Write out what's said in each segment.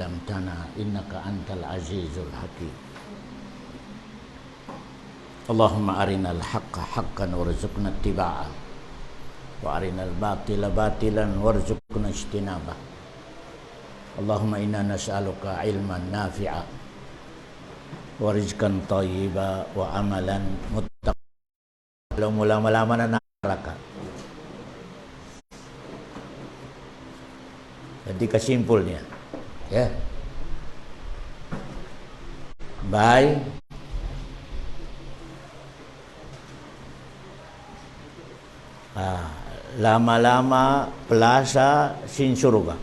'allamtana innaka antal azizul hakim. Allahumma arinal haqqa haqqan warzuqna ittiba'ah wa arinal batila batilan warzuqna ijtinabah. Allahumma inna nas'aluka ilman nafi'a wa rizqan thayyiba wa amalan muttaqin. Mula-mula na neraka. Jadi kesimpulnya, ya. Baik. Lama-lama pelasa sin surga.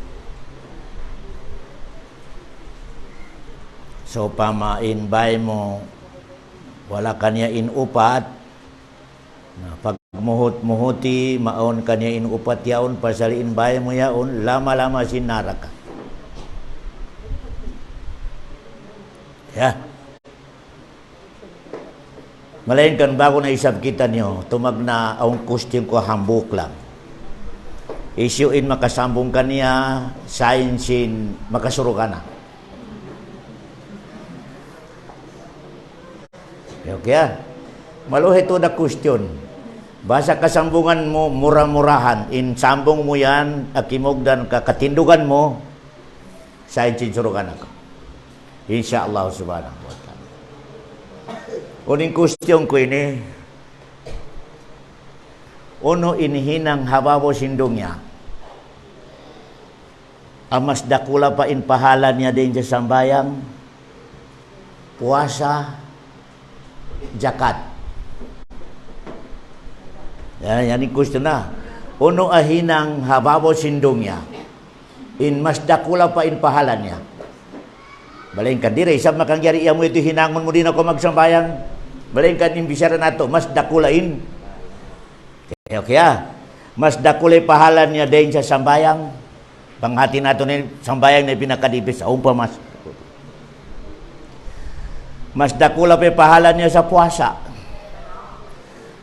So pamain bay mo wala kanya in upat. Pag muhut-muhuti maon kanya in upat yaon pasaliin bay mo yaon lama-lama sin naraka. Ya. Melainkan bago na isab kita niyo, tumag na ang kusting ko hambuk lang. Isyuin makasambong kaniya, sainsin makasuro ka na. Okay. Maluhi ito na question. Basa kasambungan mo, murah-murahan. In sambong mo yan, akimogdan ka, katindugan mo, sainsin suro ka na ka. Insyaallah subhanahu wa ta'ala. Uning question ko ini, uno inihinang hababo sindungnya, amas dakula pa in pahalan niya din sa sambayang, puasa, zakat. Yan yung question na. Uno ahinang hababo sindungnya, in mas dakula pa in pahalan niya. Balingkan diri, isab makangyari iya mo ito hinangon mo din ako magsambayang. Balingkan yung bisara na ito, mas dakulain. Okay. Mas dakulay pahalan niya din sa sambayang. Panghati na ito ni sambayang na pinakadipis sa umpa mas. Mas dakula pa pahalan niya sa puasa.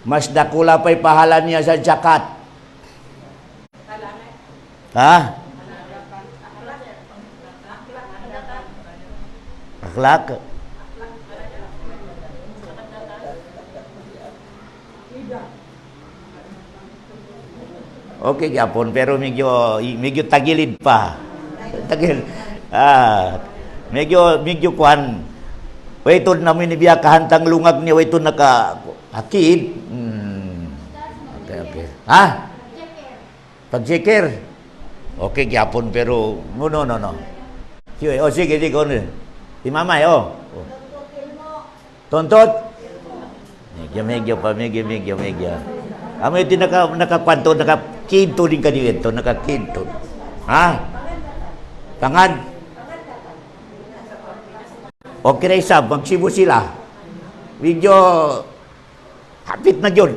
Mas dakula pa pahalan niya sa zakat. Ha? Akhlak. Okay yapon pero medyo tagilid pa. Tagil. Medyo kuan. Waiton namin nibiya kahantang lungag niya waiton naka akid. Okay. Pag-checker. Okay yapon pero no. Sige. Di mamay, Tontot? Medyo. Amo ito nakapanto, nakakinto din ka dito, nakakinto. Tangad? Okay na isa, magsibo sila. Medyo hapit na yun.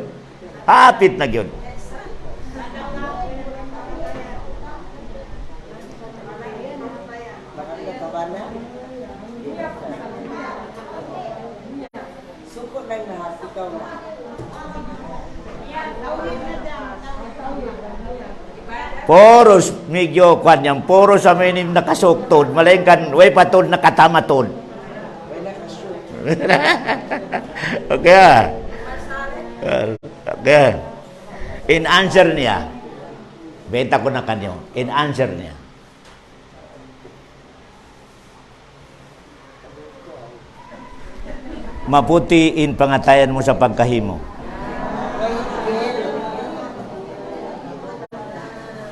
Poros medyo kanyang poros sa minim nakasuktod malengkan way patod nakatamatod. Okay. In answer niya. Benta ko na kanyo. In answer niya. Maputi in pangatayan mo sa pagkahimo.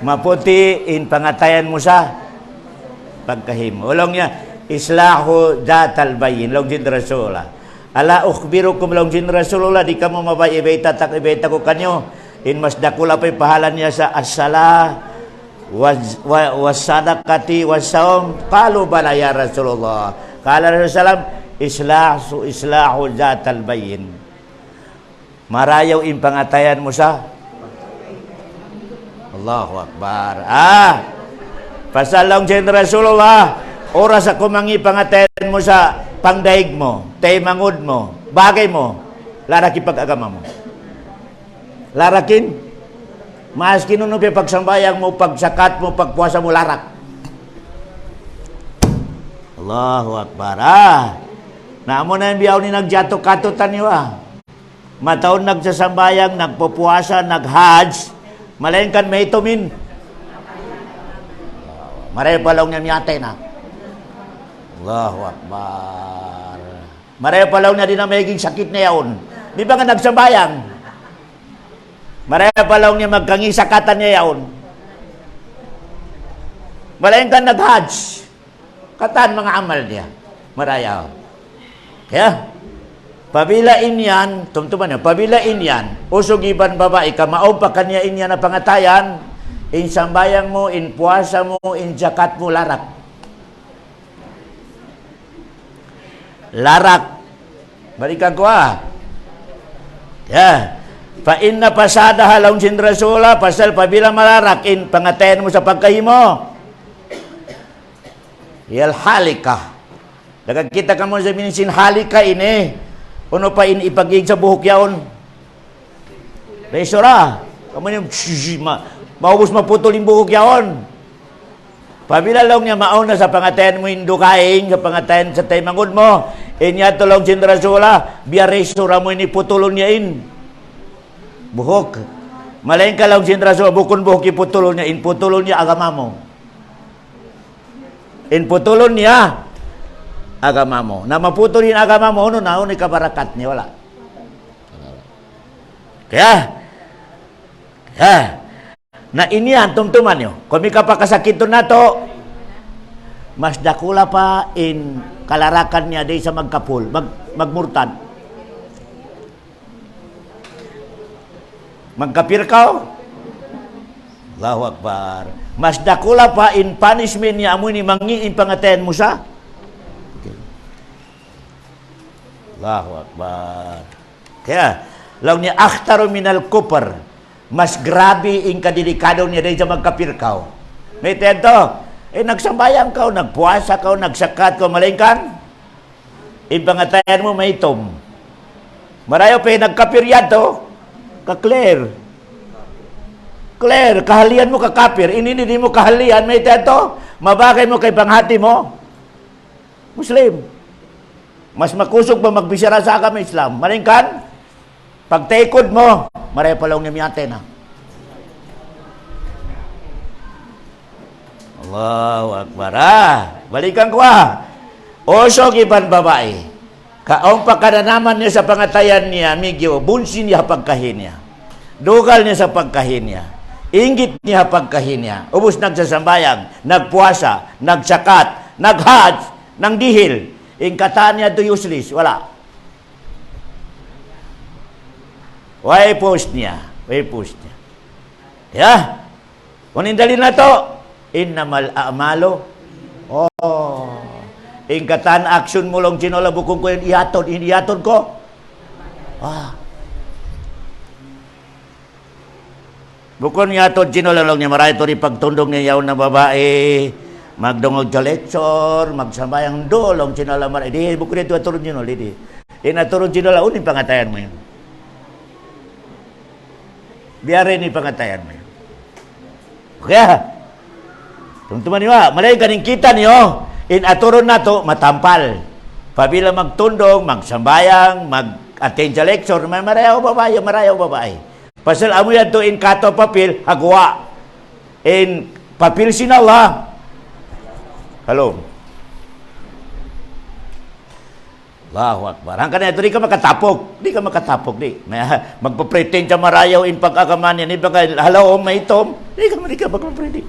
Maputi in pangatayan mo sa pagkahimo. Ulong niya, islahu datal bayin, longjin Rasulullah. Ala ukhbirukum longjin Rasulullah, di ka mo mabay ibeta ko kanyo. In mas dakula pa'y pahalan niya sa as-salah, was-sadaqati, was-sawm. Qalu bala ya Rasulullah. Kala Rasulullah, islahu datal bayin. Marayaw in pangatayan mo sa Allahu Akbar. Pasalong din Rasulullah, oras ako mangi pangatayan mo sa pangdaig mo, tay mangud mo, bagay mo, laraki pag-agama mo. Larakin, maski nuno pe pagsambayang mo, pagsakat mo, pagpuasa mo, larak. Allahu Akbar. Naamo na yung biyaw ni nagjato-katutan niyo Mataon nagsasambayang, nagpupuasa, nag-hajj. Malayan kan may tumin. Maray palong niya miyate na. Allahu Akbar. Maray palong niya din na may sakit na yaon. Di ba nga nagsambayang? Maray palong niya magkangisakatan niya yaon. Malayan kan nag-hajj. Kataan mga amal niya. Maraya. Kaya, pabilain yan, tumtuman yan, pabilain yan, usog iban babae, kamao pa kanya inya na pangatayan, in sambayang mo, in puasa mo, in zakat mo, larak. Larak. Balikan ko Ya. Pa inna pasada halaw sin rasula, pasal pabila malarak, in pangatayan mo sa pagkahimo. Yal halika. Nagkakita ka mo sa minisin halika ini. Uno pa in ipagig sa buhok yaon. Resora. Kamu yung maubos maputol yung buhok yaon. Pabila lang niya mauna sa pangatayan mo indukaing, sa pangatayan sa taymangod mo. Inya tulong sindrasula, biya resora mo ini putulon niya in. Buhok. Malayin ka lang sindrasula, bukon buhok iputulon niya, in putulon niya agama mo. In putulon niya agama mo. Na maputulin agama mo, na ni kabarakat niya, wala. Kaya, na iniyan, tumtuman nyo. Kung may kapakasakit na to, mas dakula pa in kalarakan niya day sa magkapul, magmurtad. Magkapirkaw? Allahu Akbar. Mas dakula pa in punishment niya amoy ni mangiin pangatayan mo sa. Okay. Allahu Akbar. Kaya, law niya akhtaru minal kupar, mas grabe in kadelikado niya dahil sa magkapirkaw. May tento, nagsambayang ka, nagpuasa ka, nagsakat ka, malingkan, in pangatayan mo may itom. Marayo pa nagkapiryan to, ka-clear. Clear, kahalian mo kakapir, inini mo kahalian, may tento, mabagay mo kay panghati mo, Muslim. Mas makusog ba magbisara sa agama Islam? Malingkan, pagtaikod mo, maray palong nimiyate na. Allahu Akbar. Balikan ko Osog iban babae. Kaong pagkadanaman niya sa pangatayan niya, migyo, bunsin niya pagkahin niya. Dugal niya sa pagkahin niya. Inggit niya pagkahin niya. Ubus nagsasambayang, nagpuasa, nagsakat, naghaj, nang dihil. Ingkataan niya to useless. Wala. Way post niya. Ya. Kung indalin na to, innamal a'malo. Ingkataan action mo lang sinola bukong ko yung ihatod ko. Bukon nga to, sinola lang niya maray to rin pagtundong niya yaw na babae, magdungog sa lecture, magsambayang dolong sinola maray. Di, bukon ito aturod yun ulit. Inaturod sinola, unin pangatayan mo yun. Biyari ni pangatayan mo yun. Kaya, tungtuman niyo malay kaning kita niyo, inaturon na to, matampal. Pabila magtundong, magsambayang, mag-attend sa lecture, marayaw babae. Pasal amo yan to in kato papel, hagwa. In papel sinala. Hello. Allahu Akbar. Hanggang na ito, di ka makatapok. Magpapretend ka marayaw in pag-agaman yan. Hello, may itom. Di ka magpapretend.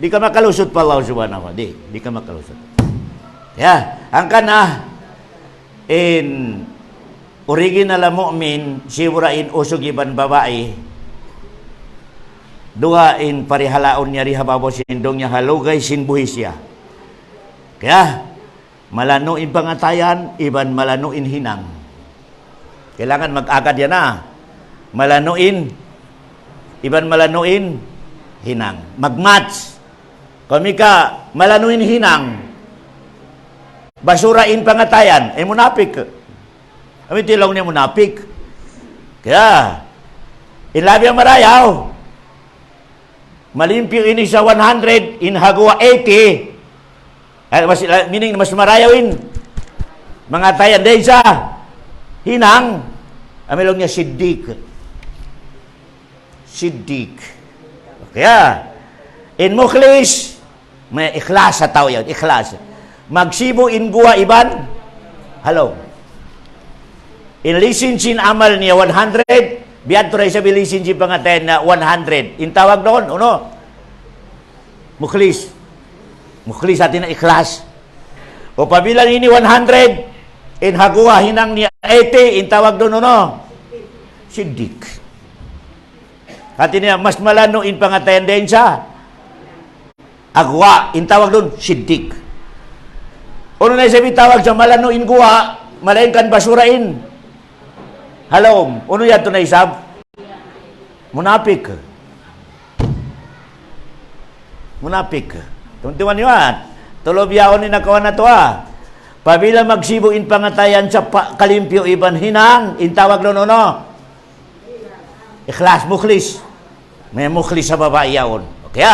Di ka makalusot pa Allah subhanahu wa ta'ala. Di ka makalusot. Hanggang na in original na mu'min, siwra in usog iban babae, duha in parihalaon niya rihababo sindong niya halugay sinbuhis siya. Kaya, malano in pangatayan, iban malano in hinang. Kailangan mag-agad yan Malanuin, iban malanuin, hinang. Mag-match. Kung ka malanuin hinang, basurain pangatayan, munapik. Kami tilong niya munapik. Kaya, ilabi ang marayaw. Malimpyo ini sa 100, inhagawa 80. Meaning mas marayawin. Mga tayan day sa hinang. Amilong niya siddiq. Siddiq. Kaya, in mukhlis, may ikhlas sa tao yan. Ikhlas. Magsibo in guwa iban. Hello. In lisinsin amal niya 100. Biad to rin sabi lisinsin pangatayan na 100. In tawag doon, ano? Mukhlis. Mukhlis atin na ikhlas. O pabilang ini 100. In haguha hinang niya 80. In tawag doon, ano? Siddiq. Atin niya, mas malano in pangatayan din siya. Agwa. In tawag doon, siddiq. Ano na sabi tawag sa malano in guha, malain kan basurain. Halom. Ano yan ito na isab? Munapik. Munapik. Tuntuan nyo tulobyaon ni nakawan na ito Pabila magsibo in pangatayan sa kalimpyo iban hinang, in tawag doon ikhlas, mukhlis. May mukhlis sa babae yaon. Okay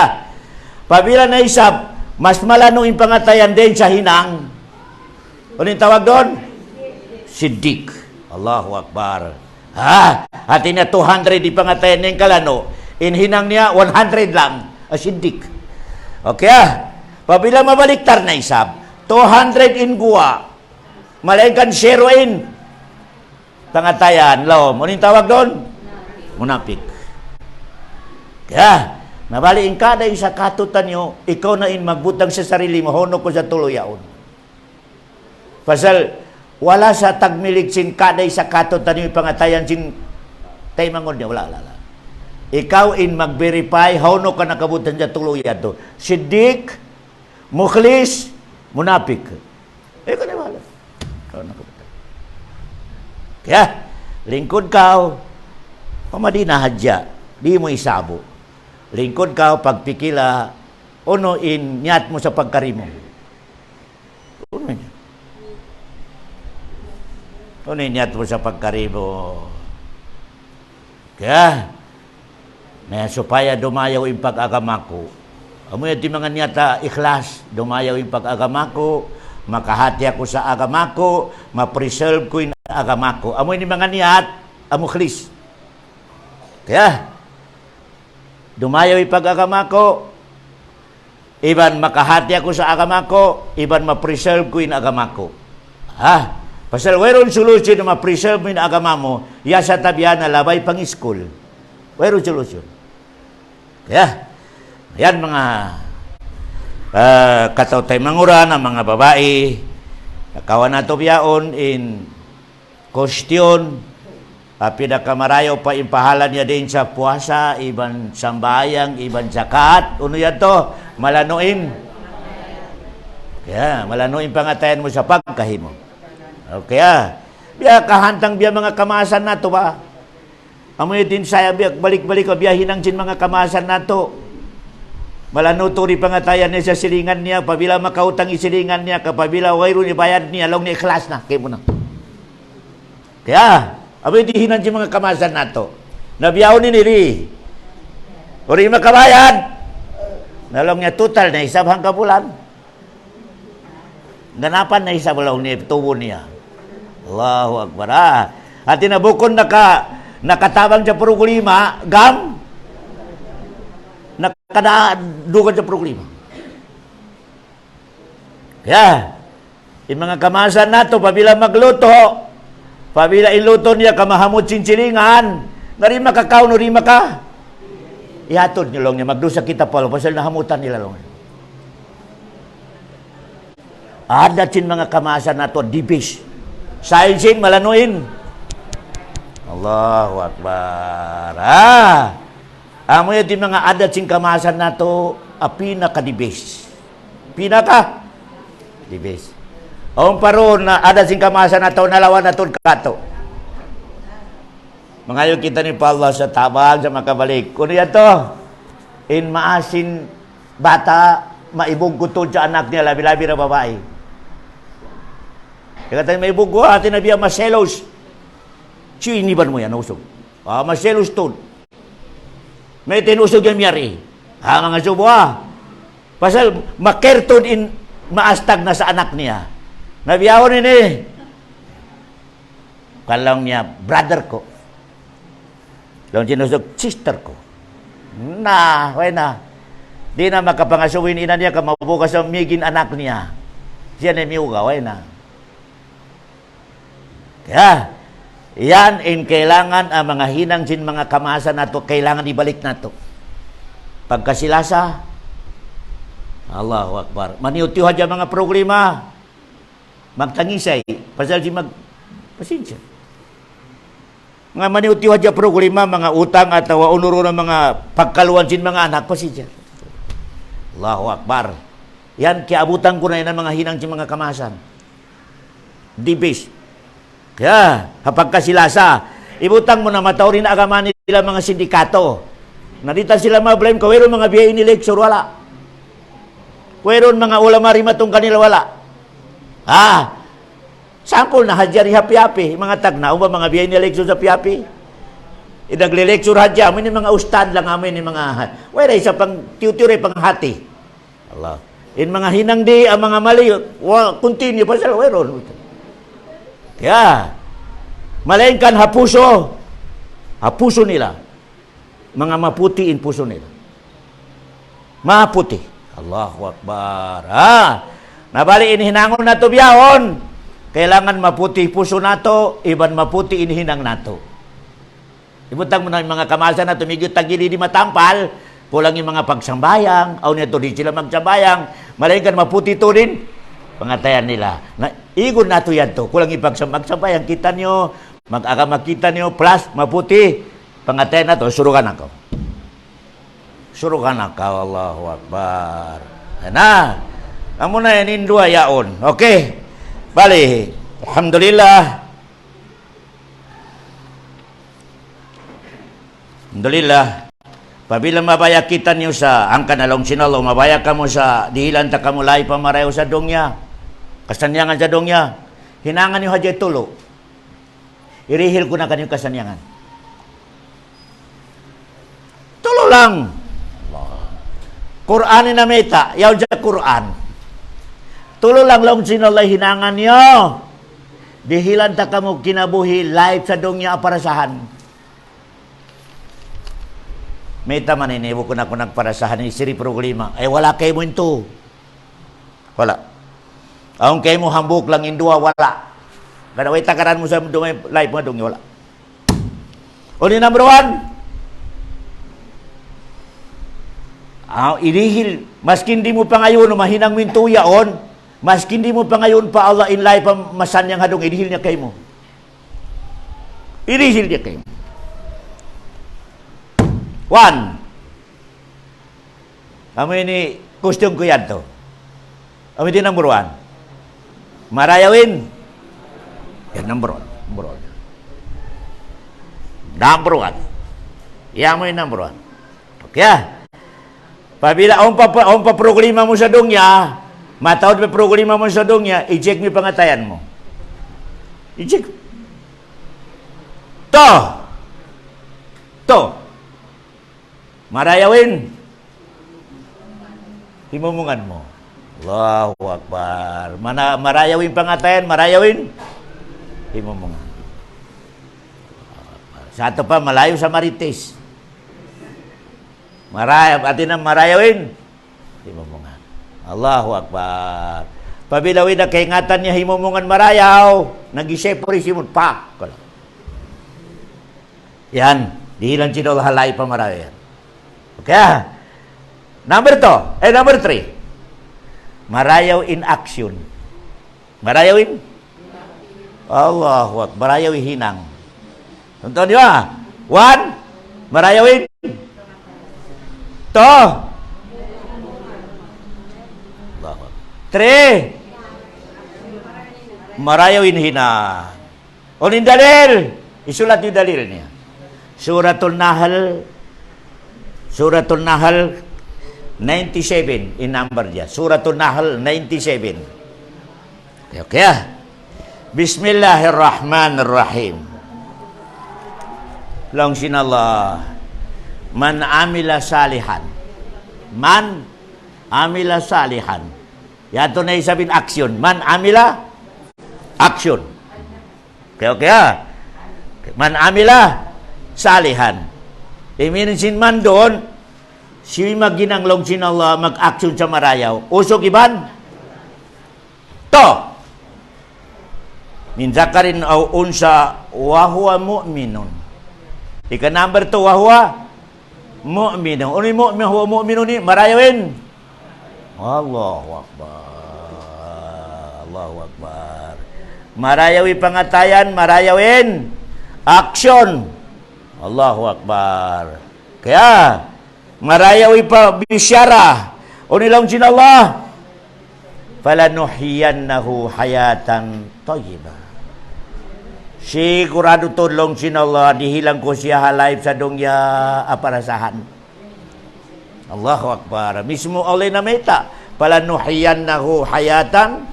Pabila na isab, mas malano in pangatayan din sa hinang. Ano yung tawag doon? Siddiq. Allahu Akbar. Hati niya 200 di pangatayan niya yung kalano. In hinang niya, 100 lang. Siddiq. Okay Pabila mabaliktar na isab, 200 in guwa. Malaikan 0 in pangatayan. Ano yung tawag doon? Munapik. Kaya, nabaliin ka dahil sa katutan nyo, ikaw na in magbutang sa sarili mo, hono ko sa tuloyaon. Pasal, wala sa tagmiligsin ka dahil sa katutan nyo, pangatayan sin tayo mangon niya, wala. Ikaw in mag-verify, hono ka nakabutan sa tuluyan to. Siddiq, mukhlis, munapik. Ikaw na wala. Kaya, lingkod ka, pamadina hadya, di mo isabo. Lingkod ka, pagpikila, ono in nyat mo sa pagkarimo. Ono niya. Ono in nyat mo sa pagkarimo. Kaya, may supaya dumayaw yung pag-agamako. Amoy di mga nyata ikhlas, dumayaw yung pag-agamako, makahati ako sa agamako, ma-preserve ko yung agamako. Amoy ni mga niyat, amukhlis. Kaya, dumayaw yung pag-agamako, iban makahati ako sa agamako, iban ma-preserve ko yung agamako. Pasal mayroon solusyon na ma-preserve mo yung agama mo, yasa tabihan na labay pang school. Mayroon solusyon. Kaya, yan mga katautay mangura ng mga babae, nakawan na ito biyaon in question, pinakamarayo pa impahalan niya din sa puasa, iban sambayang, iban zakat. Ano yan to? Malanuin. Kaya, malanuin pangatayan mo sa pagkahimo. Kaya, biya kahantang biya mga kamasan na to ba? Amoy din saya biya, balik-balik ka biyahin ang mga kamasan na to. Malanuto rin pangatayan niya sa silingan niya, pabila makautang isilingan niya, kapabila wayro ni bayad niya, along ni ikhlas na. Kaya mo na. Kaya, amoy dihinan si mga kamasan na to. Nabiyaw ni niri. O rin makabayad. Nalong niya total na isabhang kabulan. Ganapan na isabhang niya, tubo niya. Allahu Akbar. At tinabukon nakatabang sa problema, gam, nakadadugan sa problema. Kaya, yung mga kamasan na to, pabila magluto, pabila iluto niya, kamahamot sinsilingan, nari makakaw, nari maka, ihatod niyo lang niya, magdusa kita palo, pasal nahamutan nila lang. Adat sin mga kamasan na to, dibis. Sainsin, malanuin. Allahu Akbar. Amo yung mga adat sin kamasan na to, pinaka-dibis. Pinaka-dibis. Ang paron na adat sin kamasan na to, nalawan na to kato. Mangayon kita ni Allah sa tabang, sa makabalik. Kuno yan to, in maasin bata, maibog kutod sa anak niya, labi-labi na babae. Kaya tayo may bugo, atin na biya maselos. Iniban mo yan, usog. Maselos to. May tinusog yan miyari. Mga subo Pasal, makertod in maastag na sa anak niya. Nabiyahon ini. Kalong niya, brother ko. Long sinusog, sister ko. Na, way na. Di na makapangasuwin ina niya, kamabukas ang migin anak niya. Siya na miyuga, way na. Kaya, yan in kailangan ang mga hinang sin mga kamasa nato, kailangan ibalik nato. Pagkasilasa, Allahu Akbar. Maniutiwa dyan mga programa. Magtangisay. Pasal si pasensya. Mga maniutiwa dyan programa, mga utang at unuro ng mga pagkaluan sin mga anak. Pasensya. Allahu Akbar. Yan, kiabutan ko na yan ang mga hinang sin mga kamasan. Dibis. Kaya, kapag kasilasa, ibutang mo na matawrin na agaman nila mga sindikato. Nadita sila ma-blame ko, wero mga biyayin ni lecture, wala. Wero mga ulama rimatong kanila, wala. Sangkol na hadyari hapi-hapi, mga tagna, ba mga biyayin ni lecture sa hapi-hapi? Inagle-lecture hadya, amin yung mga ustad lang, amin yung mga wala isa pang tuture, pang hati. Allah. In mga hinang di, ang mga mali, continue pa sila, wero. Kaya, malainkan hapuso nila. Mga maputi in puso nila. Maputi. Allahu Akbar. Nabali inhinangon na to biyahon. Kailangan maputi puso nato, iban maputi inhinang nato. Ibutang mo na yung mga kamasa na tumigit tagili di matampal, pulang yung mga pagsambayang, aw nito di sila magsambayang, malainkan maputi to din. Pangatayan nila. Igon nato yan to. Kulang ipagsambayang kita nyo, mag-akamakita nyo, plus maputi. Pangatayan nato, surugan ako. Surugan ako, Allahu Akbar. Na, amo na yan, indua yaon. Okay. Bali, alhamdulillah. Alhamdulillah. Pabila mabaya kita nyo sa angka na long sinalo, mabaya ka mo sa dihilan ta kamulay pamarayo sa dongya. Kasanyangan sa dongya. Hinangan nyo hadya tulo. Irihil ko na kanyang kasanyangan. Tulo lang. Qur'anin na meta. Yaw dyan Qur'an. Tulo lang lang sinalay hinangan nyo. Dihilan ta kamo kinabuhi live sa dongya aparasahan. Meta maninibo ko na nagparasahan ni Siri Problema. Ay wala kayo mo ito. Wala. Ang kayo mo hambuk lang indua, wala. Kada way takaran mo sa dumay live mo dong wala. Uli number 1. Irihil, maskin di mo pa ngayon mahinang mintuyaon, maskin di mo pa ngayon pa Allah in life masanyang hadong irihil niya kayo mo. Irihil niya kayo. 1. Amoy ni question ko yan to. Amoy din number 1. Marayawin. Yan, number 1. Number 1. Yan mo yung number 1. Okay. Pabila, ang pa-programa mo sa dongya, matawad pa programa mo sa dongya, i-check mo pangatayan mo. I-check. To. Marayawin. Himumungan mo. Allahu Akbar. Marayawin pangatayan, marayawin. Himumungan. Sa ato pa, malayo sa Marites. Atin ang marayawin. Himumungan. Allahu Akbar. Pabilawin na kaingatan niya, himumungan marayaw. Nag-isepori simon, pak. Yan. Dihilan sinol halay pa marayaw yan. Okay. Number 3. Marayaw in action. Marayawin? Allahu Akbar. Marayawin hinang. Tonton niyo 1. Marayawin. To. 3. Marayawin hinang. Unin dalil. Isulat niyo dalil niya. Suratul Nahl 97 in number dia. Suratul Nahl 97. Okay. Bismillahirrahmanirrahim. Long sinallah. Man amila salihan. Yato na isabin action. Man amila, action. Okay, ha? Man amila, salihan. Minsan man doon, si magginanglong sin Allah, mag-action sa marayaw. Usok iban? To! Min zakarin aw unsa wa huwa mu'minun. Ika number 2, wa huwa mu'minun. Uni mu'min, huwa mu'minun ni marayawin. Allahu Akbar. Allahu Akbar. Marayawi pangatayan, marayawin. Action. Allahu Akbar. Kaya, marayawi pa bisyara. Unilang sin Allah. Falanuhiyannahu hayatan tayyibah. Sigurado tulong sin Allah, dihilang ko siya halay sa dunya aparasahan. Allahu Akbar. Mismo oleh na meta. Falanuhiyannahu hayatan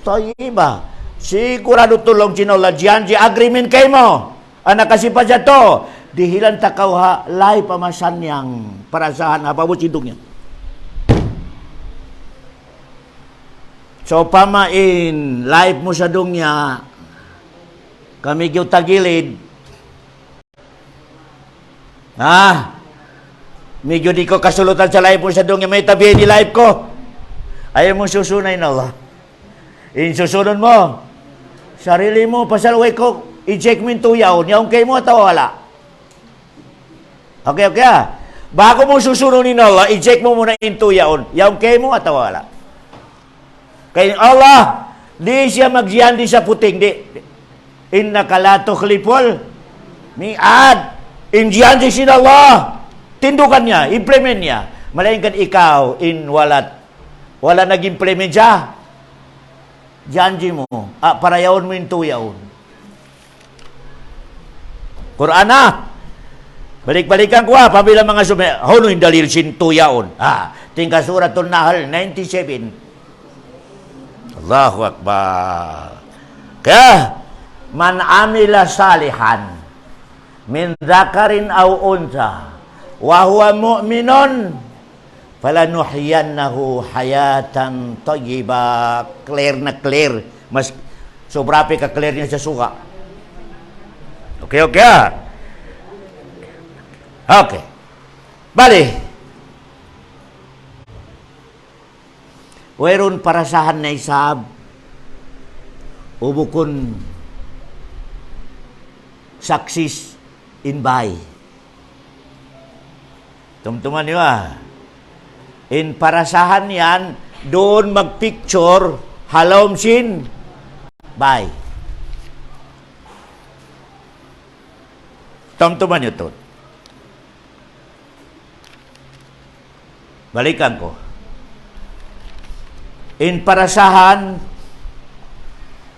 tayyibah. Sigurado tulong sin Allah. Janji agreement kay mo. Anak kasi pa siya to. Dihilan takaw halay pamasan yang parasahan apa mo sindungnya. So pamain life mo sa dunya, kami gyud tagilid. Medyo di ko kasulutan sa life mo sa dunya, may tabi di life ko. Ayaw mo susunay na Allah. Insusunod mo. Sarili mo, pasalway ko, i-check mo yung tuyaw, yung kay mo ataw wala. Okay. Bago mo susunod ni Allah, i-check mo muna yung tuyaw, yung kay mo ataw wala. Kaya Allah, di siya magyandi sa puting, di. Inna kalato klipol, mi'ad, injiyandi sin Allah. Tindukan niya, implement niya. Malainkan ikaw, wala nag-implement siya. Janji mo, parayaon mo yung tuyaon. Quran na. Balik-balikan ko pabila mga huno yung dalil sin tuyaon. Tingka suratul Nahl 97. Allahu Akbar. Kaya, man amila salihan min dzakarin aw unsa wa huwa mu'minun falanuhyiyannahu hayatan thayyibah. Clear na clear. Mas sobrapi ka clear niya sa suka. Okay. Okay. Bali. Weron parasahan na isab ubukon success in buy. Tumtuman niyo in parasahan yan, doon magpicture halom sin buy. Tumtuman niyo to. Balikan ko. In parasahan,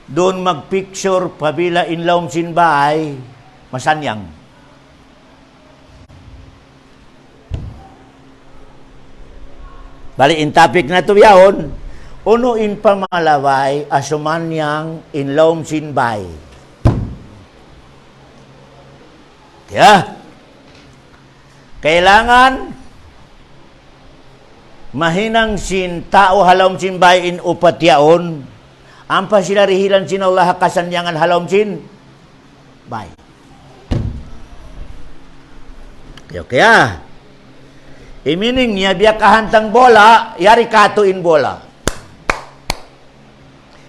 doon magpicture pabila inlawm sinbay, masanyang. Bali, in topic na ito yaon, uno in pamalaway, asumanyang inlawm sinbay. Kaya, kailangan mahinang sin tao halom sin bay in upat yaon, ampa sila rihilan sin Allah kasanyangan halom sin bay. Kaya imining niya biya kahantang bola, yari katuin bola.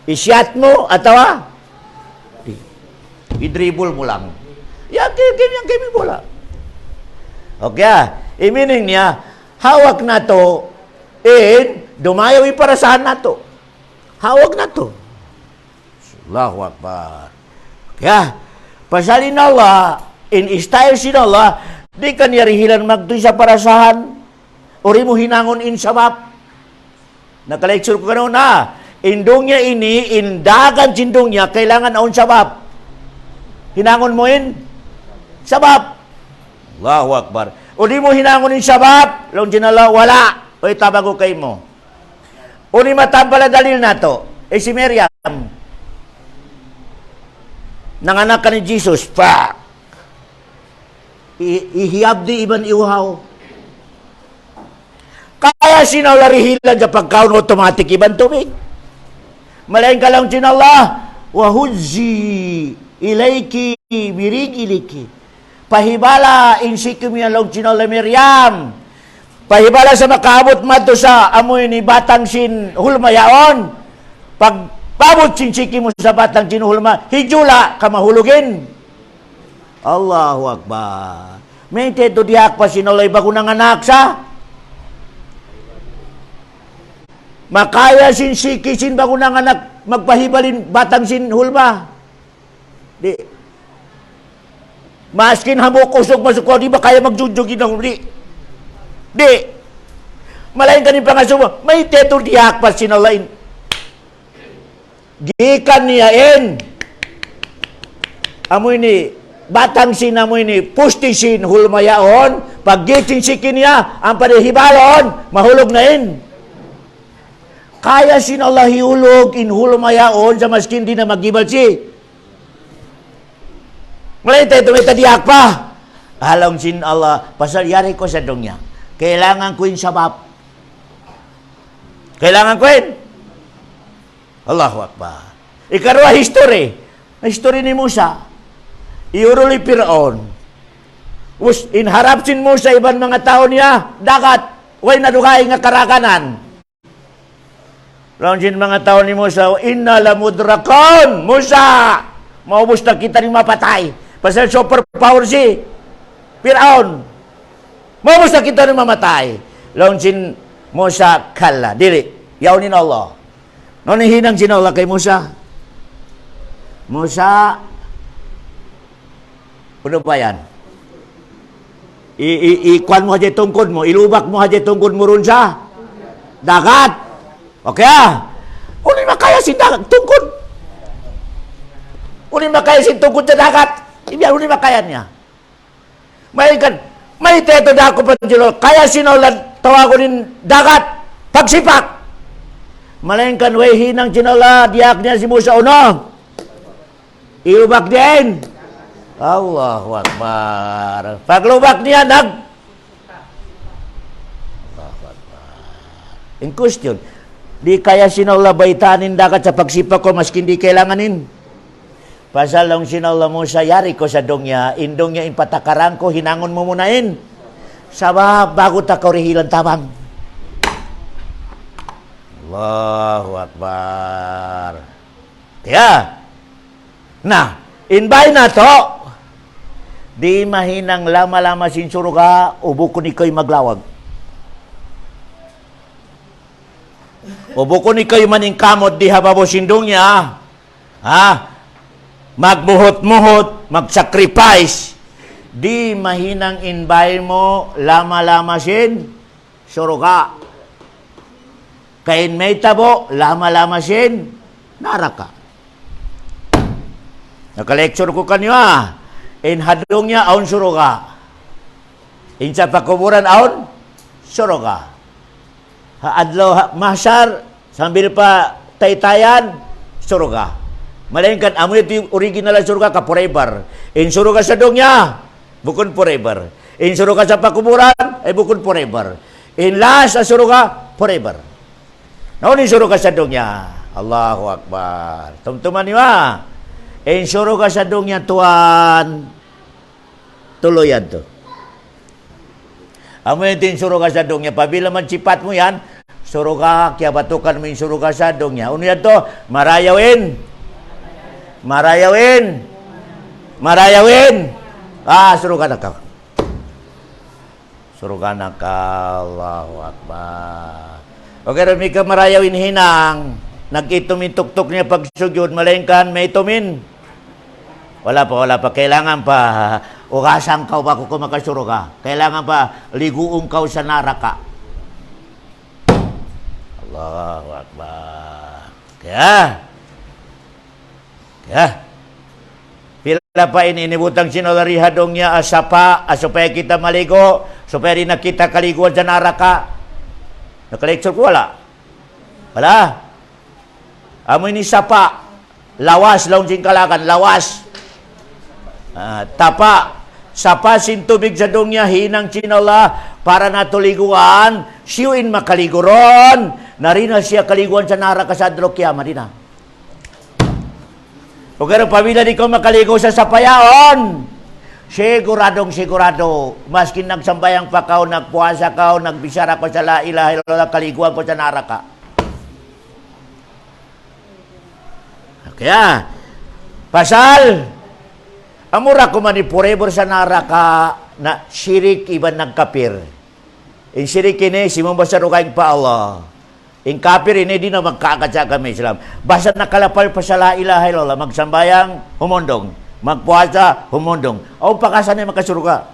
Isyat mo atawa i-dribble mo lang. Yan kami bola. Okay, imining niya hawak na to dumayaw iparasahan na to. Hawag na to. Allahu Akbar. Kaya, pasalin Allah, in style sin Allah, di ka niya rihilan magdoy sa parasahan. Uri mo hinangon in sabab. Naka-lecture ko ganoon indong niya ini, indagan sindong niya, kailangan aon sabab. Hinangon mo in sabab. Allahu Akbar. O di mo hinangon in sabab, long jinala, wala. Oy, tabago kay mo. Uni matambala dalil na to. Si Miriam. Nanganak ka ni Jesus. Pa! Ihiyab di iban iuhaw. Kaya Kaya sinalarihilan sa pagkaon automatic ibang tubig. Malain ka lang Allah, wahudzi ilayki birigiliki. Pahibala insikim yan lang Allah Miriam. Pahibala sa makaabot madto sa amoy ni batang sin hulmayaon. Pag pabot sinsiki mo sa batang sin hulma, hijula ka mahulugin. Allahu Akbar. May teto diak pa sinalay bago ng anak sa makaya sin sikisin bago ng anak magpahibalin batang sin hulma. Di. Maskin hamok usok masuk di ba kaya magjujugin ng di. Di. Malain ka ni pangasumo, may teto diak pa sinalain. Gikan niyain. Amoy ni batang sin amoy ni pustisin hulmayaon, pag gitin sikin niya, ang panihibalon, mahulog na in. Kaya sin Allah hiulog in hulmayaon sa maskin di na magibal si. Mulai tayo tumitadiak pa. Alam sin Allah, pasal yari ko sa dongya. Kailangan ko yung sabab. Kailangan ko yun. Allahu Akbar. Ikarwa history. History ni Musa. Iuruli Piraon. Inharap sin Musa ibang mga tao niya. Dagat. Way nadukay nga karakanan. Lawan sin mga tao ni Musa. Inna lamudrakon. Musa. Maubos na kita ni mapatay. Pasal super power si Piraon. Maubos na kita ni mamatay. Lawan sin Musa kala. Dili. Yaunin Allah. Noon hinang sin Allah kay Musa. Musa, ano ba yan? Ikuan mo haja tungkod mo, ilubak mo haja tungkod mo ron sa dagat. Okay Uli makaya si dagat tungkod. Uli makaya si tungkod sa dagat. Ibiyan uli makaya niya. May teto da ako pa dilo. Kaya sinolad tawagon dagat. Pagsipak. Malainkan way hinang sinolad diak niya si Musa uno. Ilubak din. Allahu Akbar. Paglubak niya, Allahu Akbar. In question, di kaya sinawla baitanin dagat sa pagsipak ko, maskin di kailanganin. Pasal lang sinawla mo sa yari ko sa dongya, indong niya impatakaran ko, hinangon mo munain. Sabah, bago ta kaurihilan tabang. Allahu Akbar. Kaya, nah, inbay na to. Di mahinang lama-lama sinsuro ka, ubukon ikaw maglawag. Ubukon ikaw maning kamot di hababo sindong niya. Magmuhot-muhot, magsacrifice. Di mahinang inbay mo, lama-lama sin, suro ka. Kain may tabo, lama-lama sin, naraka. Naka-lecture ko kanyo In hadong niya, aun suro ka. In sa pakuburan, aun, suro ka. Haadlaw, mahsar, sambil pa taytayan, suro ka. Malainkan, amo ito yung original na suro ka forever. In suro ka sa dong niya, bukod forever. In suro ka sa pakuburan, ay bukod forever. In last, suro ka, forever. Naon in suro ka sa dong niya. Allahu Akbar. Tumtuman niyo Insuro ka sa dongya tuan tuluyan to. Amo yung tinsuro ka sa dongya. Pabila man cipat mo yan, suro ka, kaya batukan mo insuro ka sa dongya. Ano yan to? Marayawin. Marayawin. Marayawin. Suro ka na ka. Suro ka na ka. Allahu Akbar. Okay, rami ka marayawin hinang. Nag-itumin tuktok niya pagsugyod. Malengkan, may itumin. Wala pa. Kailangan pa ugasang kau bago ko makasuro ka. Kailangan pa liguong kau sa naraka. Allahu Akbar. Kaya. Pila pa inibutang sinolarihadong niya asapa, supaya kita maligo, supaya rin na kita kaliguan sa naraka. Naka-lecture ko wala. Wala. Amoy ni sapa. Lawas, launching kalakan. Lawas. Tapa, sa pasin tubig sa dungya, hinang chinala, para natuliguan, siyuin makaliguron, narina siya kaliguan sa naraka sa drokya, marina. O pero pamilya di ko makaligo sa sapayaon, sigurado, maskin nagsambayang pa kao, nagpuasa kao, nagbisara ko sa la ilaha illallah, kaliguan ko sa naraka. Kaya, pasal, amura ko mani forever sa naraka na syirik iban nagkapir. In syirik ini, simong basa rukain pa Allah. In kafir ini, di na magkakad sa kami Islam. Basta nakalapal pa sa la ilaha illallah, magsambayang, humondong. Magpuasa, humondong. O pakasan niya makasuruga.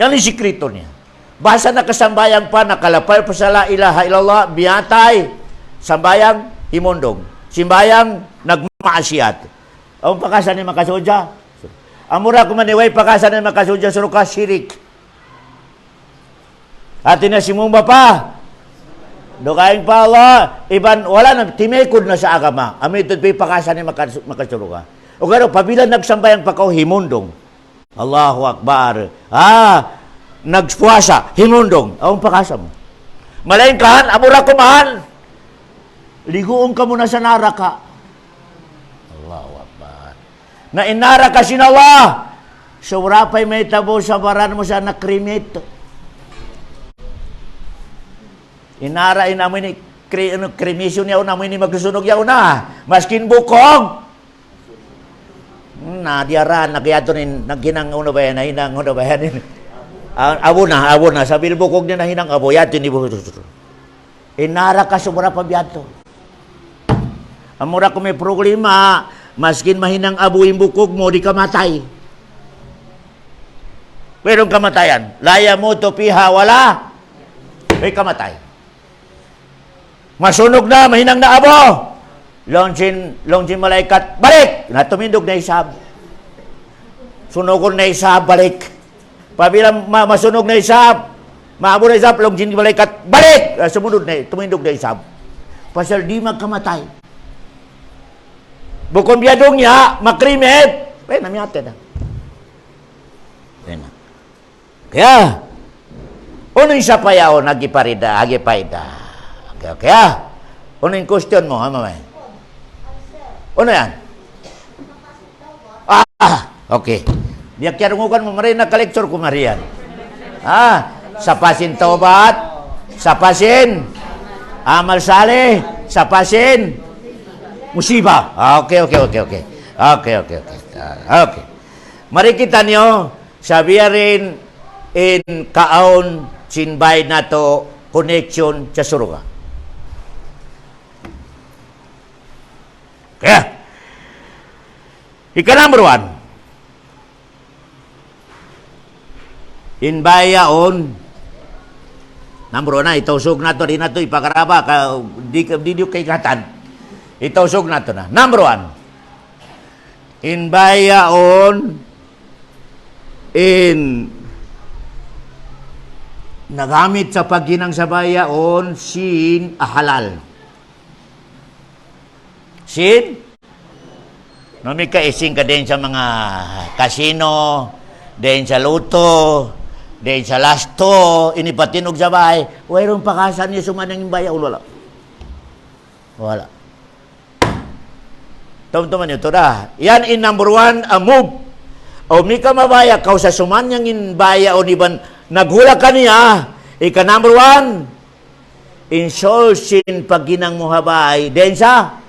Yan ang sikrito niya. Basta nakasambayang pa, nakalapal pa sa la ilaha illallah, biyatay, sambayang, himondong. Simbayang, nagmaasiyat. O pakasan niya makasudya. Amura kumaniway, pakasan niya makasudya, suruka, syirik. At inasimumba pa. Dokain pa Allah. Iban, wala na, timekod na sa agama. Amin ito pakasan niya makasuruka. O gano, pabilan nagsambayang pa kao, himondong. Allahu Akbar. Nagpuasa, himondong. Ang pakasa mo. Malain kahan, amura kumahan. Liguon ka muna sa naraka. Allahu Akbar. Na inaraka sinawa. Surapay may tabo sa baran mo sa nakrimit. Inara inamin ni krimisyon niya namin ni magsusunog yaw na. Maskin bukog. Diaran nagyato nin naghinang uno ba yan, hinang uno ba yan. Abo na. Sabi bukog niya na hinang abo. Yato ni bukog. Inara ka sumura pabiyato. Amura ko may problema, maskin mahinang abo yung bukog mo, di ka matay. Merong kamatayan. Laya mo to piha, wala. May kamatay. Masunog na, mahinang na abo. Longsin malaikat, balik! Natumindog na isab. Sunogon na isab, balik. Pabilang masunog na isab, maabo na isab, longsin malaikat, balik! Sumunod na, tumindog na isab. Pasal di magkamatay. Bukon biyadong niya, makrimit. Namiyate na. Kaya, uno yung sapayaw, nagiparida, agipaida. Okay. Uno yung question mo, ha, mamay? Uno yan? Okay. Diyak yarungukan mo, marin nakalektor ko, Marian. Sapasin taubat, sapasin amal saleh, sapasin musibah. Okay. Mari kita niyo, sabiya rin in kaon sinbay na to connection sa surga. Kaya, number 1. Inbayaon. Number 1 na, itusog na to, di na to, ipakaraba, di kay katan. Itusog na to na. Number 1. Inbayaon, nagamit sa pagginang sa bayaon, sin halal. Sin? May kaising ka din sa mga kasino, din sa luto, din sa lasto, inipatinog sa bahay. Wairong pakasan niya sumanang bayaon, wala. Tum-tuman ito na. Yan in number 1, a move. O mi ka mabaya, kau sa sumanyang in bayaon, iban naghula ka niya, ika number 1, insulsin pagginang muhabay, din sa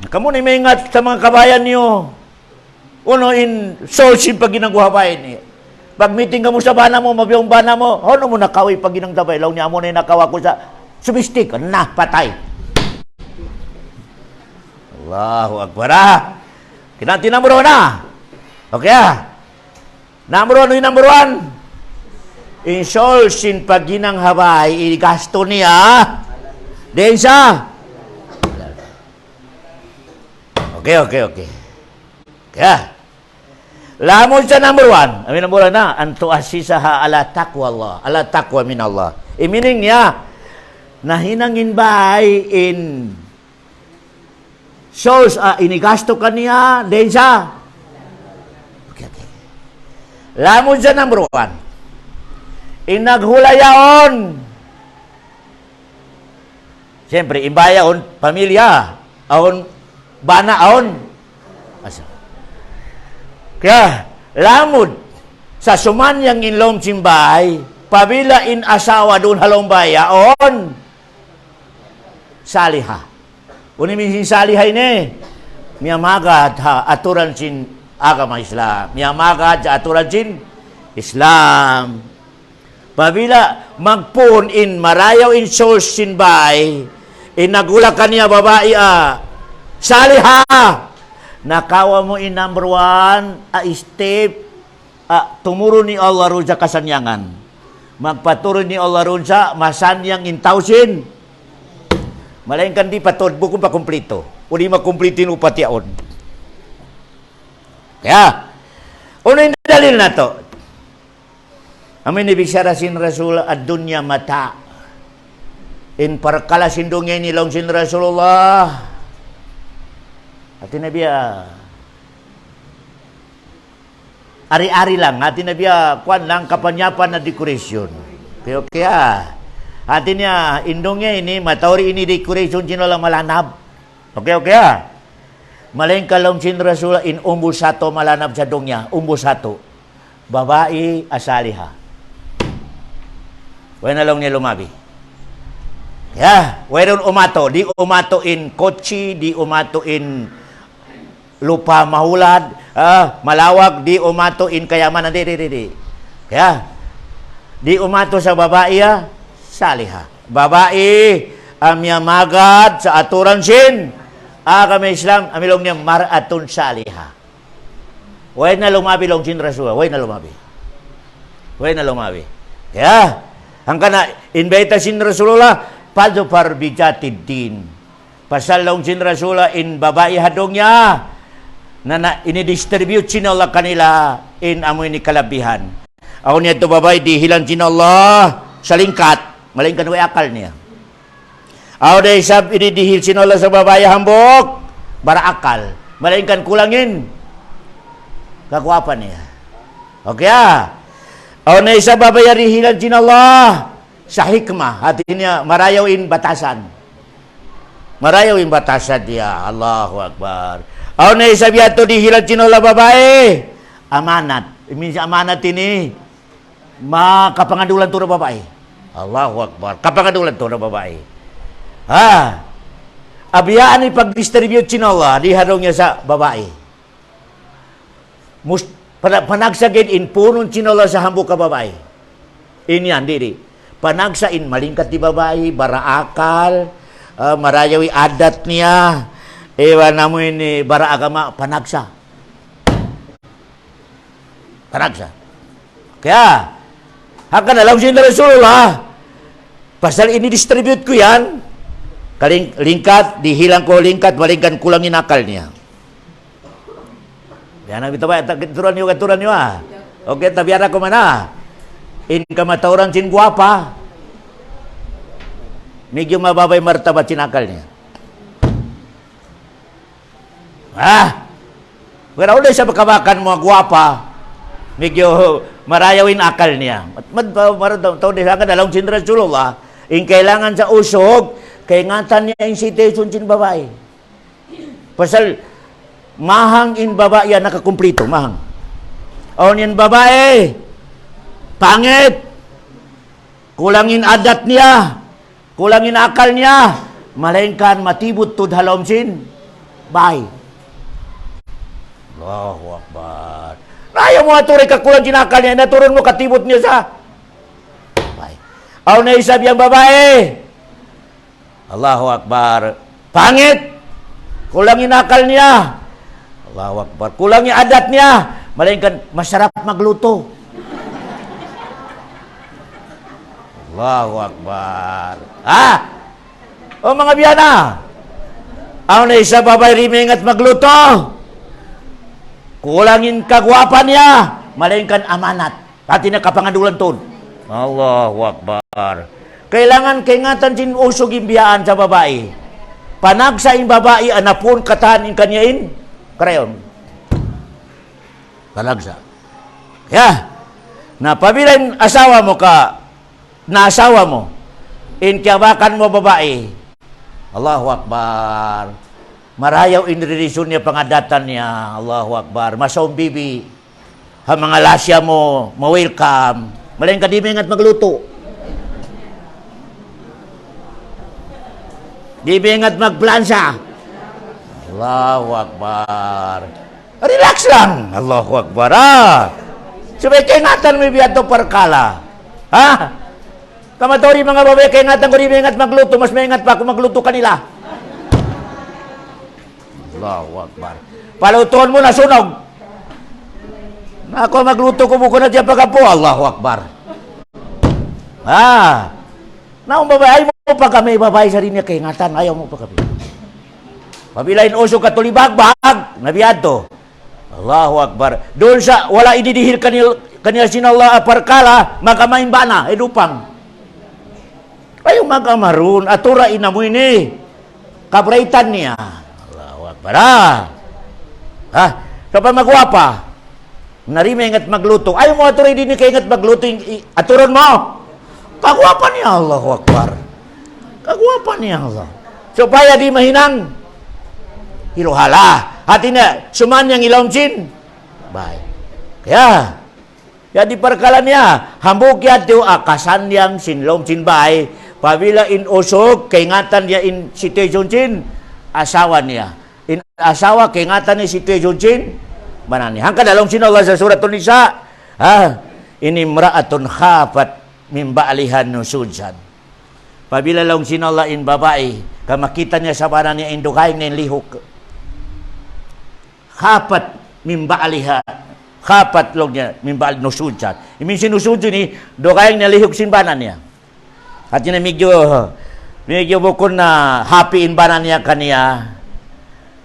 kamu na may ingat sa mga kabayan niyo. Uno, in solsin pag ginangguhabay niyo. Pag meeting ka mo sa bana mo, mabiyong bana mo, ano mo nakaway pag ginangdabay? Law niya mo na nakawa ko sa subistik. Na, patay. Allahu Akbar. Kinanti number 1 na. Okay Number 1, number 1. In solsin pag ginanghabay, igasto niya. Din sa Okay. Kaya, lamon sa number 1. Amin ang mula na, anto asisaha ala taqwa Allah. Ala taqwa min Allah. Meaning niya, nahinangin ba in souls, inigasto ka niya, din siya. Okay. Lamon siya number 1. Inaghulayaon. Siyempre, imbayaon, pamilya, ahon, bana, ahon. Asa. Kaya, lamod, sa sumanyang inlom simbay, pabila in asawa doon halombaya, on, saliha. Unimin sin salihay ne, miyamagad ha, aturan sin agama Islam. Miyamagad sa aturan sin Islam. Pabila magpun in marayaw in souls sinbay, inagula kaniya babae saliha. Nakawa mo in number 1, step, tumuro ni Allah ron sa kasanyangan. Magpaturo ni Allah ron sa masanyang in tausin. Malain di patod, bukong pa kumplito. Uli makumplitin upati yaon. Kaya, ano yung dalil na to? Amin ibig sin Rasul ad dunya mata. In parkala sindungnya nilong sin Rasulullah. Hati Nabi ari-ari lang. Hati Nabi kuan lang kapanyapan na decoration. Kaya hati niya indungnya ini matawari ini decoration sino lang malanab. Okay. Malain kalong sin Rasul in umbu sato malanab sa dungnya. Umbu sato. Babae asaliha. Wala na lang niya lumabi. Wala umato. Di umato in kotse, di umato in lupa mahulad, malawag, di umato in kayamanan. Di. Di umato sa babae, saliha. Babae, amyamagad sa aturan sin. Kami Islam, amilong niya maratun saliha. Wala na lumabi long sin Rasul. Wala na lumabi. Ang kana invita sin Rasulullah pado parbijatid din. Pasal long sin Rasulullah in babae hadong niya na ini-distribute sin Allah kanila in amoy ni kalabihan. Ako niya to babae dihilan sin Allah sa lingkat. Malingkan way akal niya. Ako day sab ini-dihil sin Allah sa babae hambok bara akal. Malingkan kulangin. Kakuapan niya. Okay O na isa babayari hilan sin Allah sa hikmah. Hati niya marayawin batasan. Marayawin batasan dia. Allahu Akbar. O na isa biyato di hilan sin Allah babae. Amanat. Minsan amanat ini makapangadulan to na babae. Allahu Akbar. Kapangadulan to na babae. Abiyaan ni pag-distribute sin Allah di harong niya sa babae. Panagsagin in punon sinala sa hambok ka babae. Inyan, diri. Panagsain malingkat di babae, baraakal, marayawi adat niya, ewan namo ini baraagama, panagsa. Kaya, haka na lang sin Rasulullah, pasal ini distribute ko yan, lingkat, dihilang ko lingkat, malingkan kulangin akal niya. Yan ang ito ba? Katuran nyo. Okay, tabiara ko mana. In kamatauran sin guwapa. Medyo mababay martabat sinakal niya. Pero ulit sa pagkabakan mo guwapa. Medyo marayawin akal niya. Taon din sa kadalawang sin Rasulullah. In kailangan sa usog, kay ngatan niya in situation sin babae. Pasal, mahang in babae yan nakakumplito, mahang. O niyan babae, pangit, kulangin adat niya, kulangin akal niya, malengkan matibot tud halom sin, bye. Allahu Akbar. Ayaw mo aturay kakulang akal niya, naturon mo katibot niya sa, bye. O na isab yung babae, Allahu Akbar, pangit, kulangin akal niya, Allahu Akbar. Kulangi adat niya. Malingkan masarap magluto. Allahu Akbar. O mga biyana. Ang na isa babay rimingat magluto. Kulangin kagwapan niya. Malingkan amanat. Pati na kapangadulan ton. Allahu Akbar. Kailangan kaingatan sin usog imbiyaan sa babae. panagsa in babae anapun katahan in kanyain karayon. Panagsa. Ya. Na pabilan asawa mo ka, na asawa mo, in kiyabakan mo babae, Allahu Akbar. Marayaw in relasyon niya pangadatan niya, Allahu Akbar. Masaw bibi, ha mga lasya mo, ma-welcome. Malaking kadiming at magluto. Dibing at magplansa. Allahu Akbar. Relax lang. Allahu Akbar. Sabay kaingatan mo biyato parkala. Ha? Kamatori mga babae, kaingatan ko rin ingat magluto. Mas maingat pa kung magluto kanila. Allahu Akbar. Palutuan mo na sunog. Ako magluto ko buko na diyan pagkapo. Allahu Akbar. Naong babae mo pa kami, babae sa rin niya kaingatan. Ayaw mo pa kami. Pabilain uso katulibagbag. Nabiyad to. Allahu Akbar. Doon sa, wala ididihil kanila sinallah aparkala, magamain bana, edupang. Ayaw magamaroon, atura inamoy ni. Kabraitan niya. Allahu Akbar. Kapag magwapa, narimay ingat magluto. Ayaw mo atura idini kay ingat magluto, aturon mo. Kagwapan niya, Allahu Akbar. Kagwapan niya, Allah. Supaya di mahinang. Hiluhala. Hati na, suman yang ilawang chin. Bye. Kaya di parkalan niya. Hambuk ya tiyo akasan yang sinlong chin bay. Pabila in usok, kaingatan niya in situation chin. Asawa niya. In asawa, kaingatan niya situation chin. Manani. Hangka dalong chin Allah sa surat Nisa. Ini mra'atun khafat mimba alihan nusudsan. Pabila lang sinala in babae, kamakita niya sa banan niya indukay ng lihok. Hapat mimba aliha. Hapat lang niya mimba al nusudsan. Imin sinusudsan ni, dukay ng lihok sinbanan niya. At yun na medyo bukon na happy in banan niya kaniya.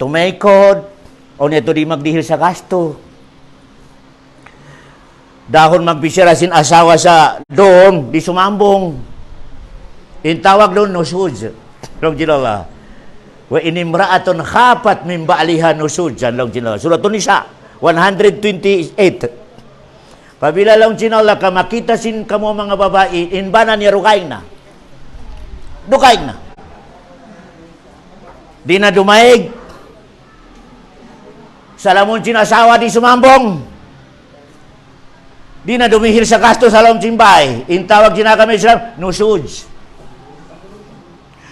Tumaykod, o niya to di magdihil sa gasto. Dahon magbisira sin asawa sa doon, di sumambong. Intawag doon, nusud. Long jinala. Wa inimra'atun khapat min ba'liha nusudjan. Long jinala. Surat Nisa, 128. Pabila long jinala ka makita sin kamo mga babae, inbana niya rukain na. Dukain na. Di na dumaig. Salamon sin asawa, di sumambong. Di na dumihil sa gasto sa lom simbay. Intawag din na kami sa nusuds.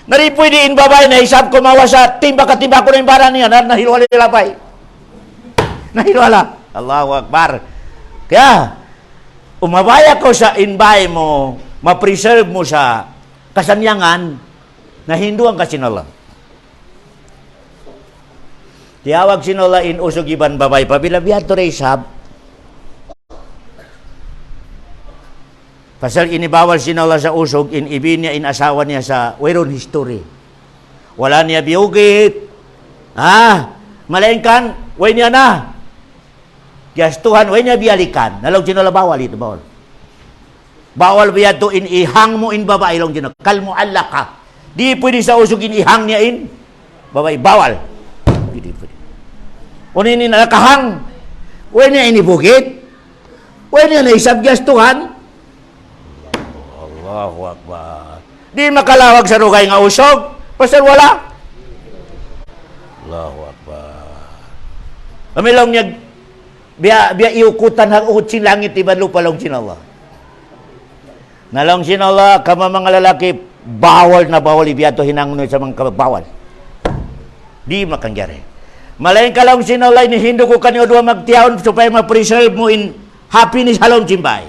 Naripoy di in babay na isap ko mawa sa timba-katimba ko na yung barang niya. Nahiluwala nila pa. Nahiluwala. Allahu Akbar. Kaya, umabaya ko sa inbay mo, ma-preserve mo sa kasanyangan na hinduan ka sinala. Tiyawag sinala in usog iban babay. Pabila biyad to reisab, pasal inibawal sinala sa usog, inibin niya, inasawa niya sa wayron history. Wala niya biyugit. Malainkan, way niya na. Gastuhan, way niya biyalikan. Nalaw sinala bawal ito, bawal. Bawal biya to ihang mo in babae lang sinala. Kalmo Allah ka. Di pwede sa usog ihang niya in babae. Bawal. Di pwede. Unin ni nakahang. Way niya inibugit. Way niya na isab gastuhan. Allahu Akbar. Di makalawag sa rugay nga usog. Pasal wala. Allahu Akbar. Amilong niya, biya iukutan hang ukot sin langit, iban lupa lang sin Allah. Nalong sin Allah, kama mga lalaki, bawal na bawal, ibiyato hinangon sa mga bawal. Di makangyari. Malayin ka lang sin Allah, inihindo ko kanyo doon magtiyaon, supaya ma-preserve mo in happiness halong simbay.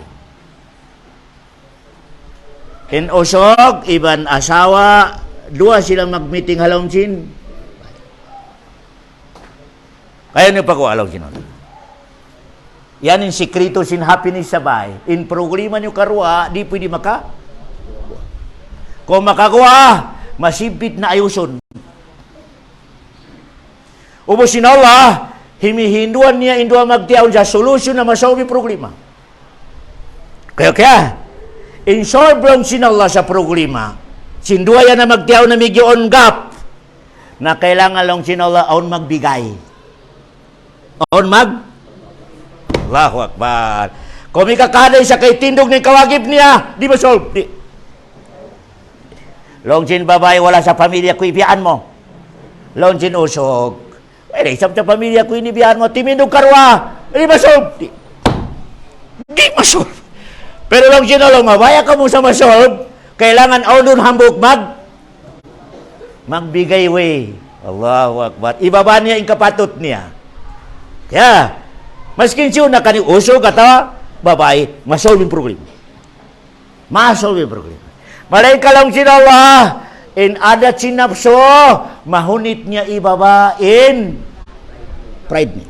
In usog, iban asawa, dua silang mag-meeting halong sin. Kaya niyo pa ko alaw sin. Yan yung sikrito sin happiness sabay. In programa niyo karua, di pwede maka. Kung makagawa, masipit na ayuson. Ubos sin Allah, himihinduan niya indua magtiyaon sa solusyon na masawi programa. Kaya, in sobrang sin Allah sa programa, sinduaya na magtiyaw na medyo on gap. na kailangan lang sinala aon magbigay. Aon Allahu Akbar. Kung may kakaday sa kay tindog ni kawagib niya, di masolve. Di. Longsin babae wala sa pamilya ko ibiyaan mo. Longsin usog. Pwede isang sa pamilya ko inibiyaan mo, timindog karwa. Di masolve. Di masolve. Pero longsin olong mabaya ka mo sa masolve, kailangan aon dun hambok magbigay we. Allahu Akbar. Ibaba niya yung kapatot niya. Kaya, maskin siya na kani usog at babae, masolve yung problema. Masolve yung problema. Malay ka lang sinala, in adat sinapso, mahunit niya ibabain pride niya.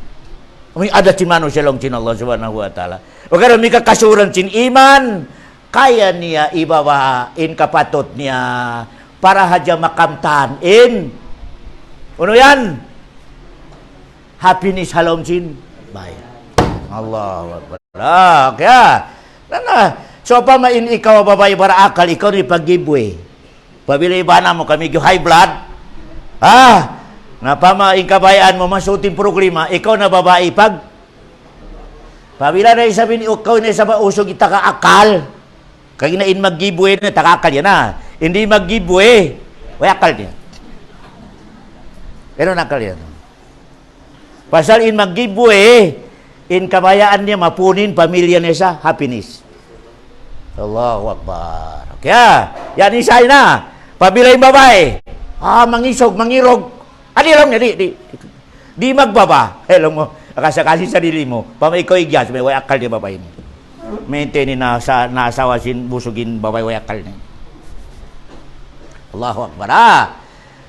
May adat sinmano siya lang sinala subhanahu wa ta'ala. O kaya may kakasuran sin iman, kaya niya ibabain kapatot niya para hadya makamtan in ano yan? Happiness halom sin bayan. Allahu Akbar. Kaya so pa main ikaw babae para akal ikaw ni pag-giveaway. Pabili ba na mo kami high blood? Na pamain kabayaan mo masuting problema, ikaw na babae pabila na isabi ni ikaw na isa ba usog itaka akal. Kaya na in mag-giveaway na takakal yan na. Hindi mag-giveaway. Way akal niya. Pero nakal yan. Pasal in mag-giveaway, in kabayaan niya mapunin pamilya niya sa happiness. Allahu Akbar. Kaya, yan isay na. Pabila yung babae. Mangisog, mangirog. Adi lang niya, di magbaba. Hello mo, akasakasi sarili mo. Pamay ko igyas, may way akal niya babae niya. Maintain na asawa sin busugin babae way akal niya. Allahu Akbar.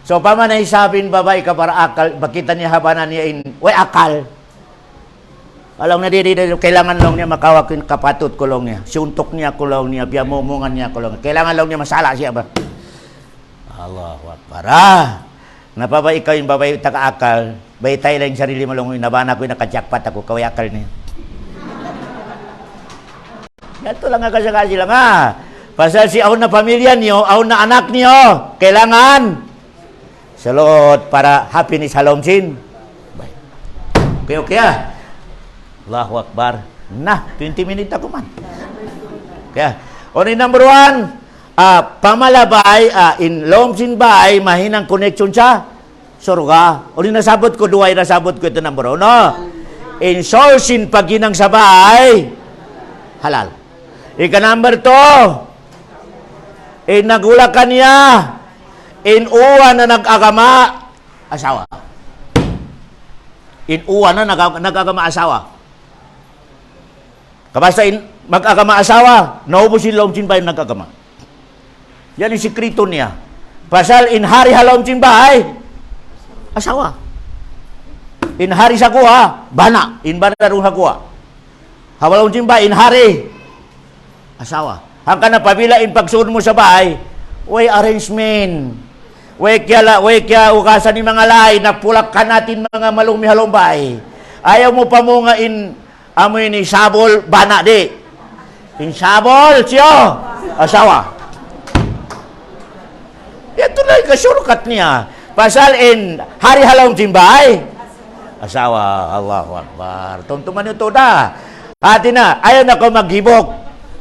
So, pamanay sabin babae ka para akal, bakita niya habanan niya in, way akal. Alam na kailangan lang niya makawak yung kapatot ko lang niya. Siuntok niya ko lang niya, biyamumungan niya ko lang. Kailangan lang niya masala siya ba? Allahu Akbar. Napaba ikaw yung babae taka-akal, baytay lang yung sarili mo lang, nabana ko yung nakajakpat ako, kaway akal niya. Ito lang nga kasakasi lang Pasal si aon na pamilya niyo, aon na anak niyo, kailangan salot para happiness halom sin. Okay. Allahu Akbar. 20 minutes ako man. Kaya, number 1, pamalabay, in lom sin bay, mahinang connection sa surga. Nasabot ko, nasabot ko ito number 1. In soul sin paginang sabay, halal. Ika number 2, in nagulakan niya, in uwa na nag-agama, asawa. In uwa na nag-agama, asawa. Kabasta in mag-agama, asawa, naubos yung lom sin bay nag-agama. Yan yung sikrito niya. Pasal in hari halom sin bay, asawa. In hari sa kuha, bana. In bana rung hakuha. Hawalom sin bay, in hari, asawa. Hangka na pabila in pagsuon mo sa bahay, way arrangement. Way kya ukasan ni mga lahi, napulak ka natin mga malumi halumbay. Ayaw mo pa mo nga in amoy ni sabol, bana di. In sabol, siyo, asawa. Ito na yung kasurkat niya. Pasal in hari halong simbay, asawa. Allahu Akbar. Tuntuman ito na. Hati na, ayaw na ko maghibok.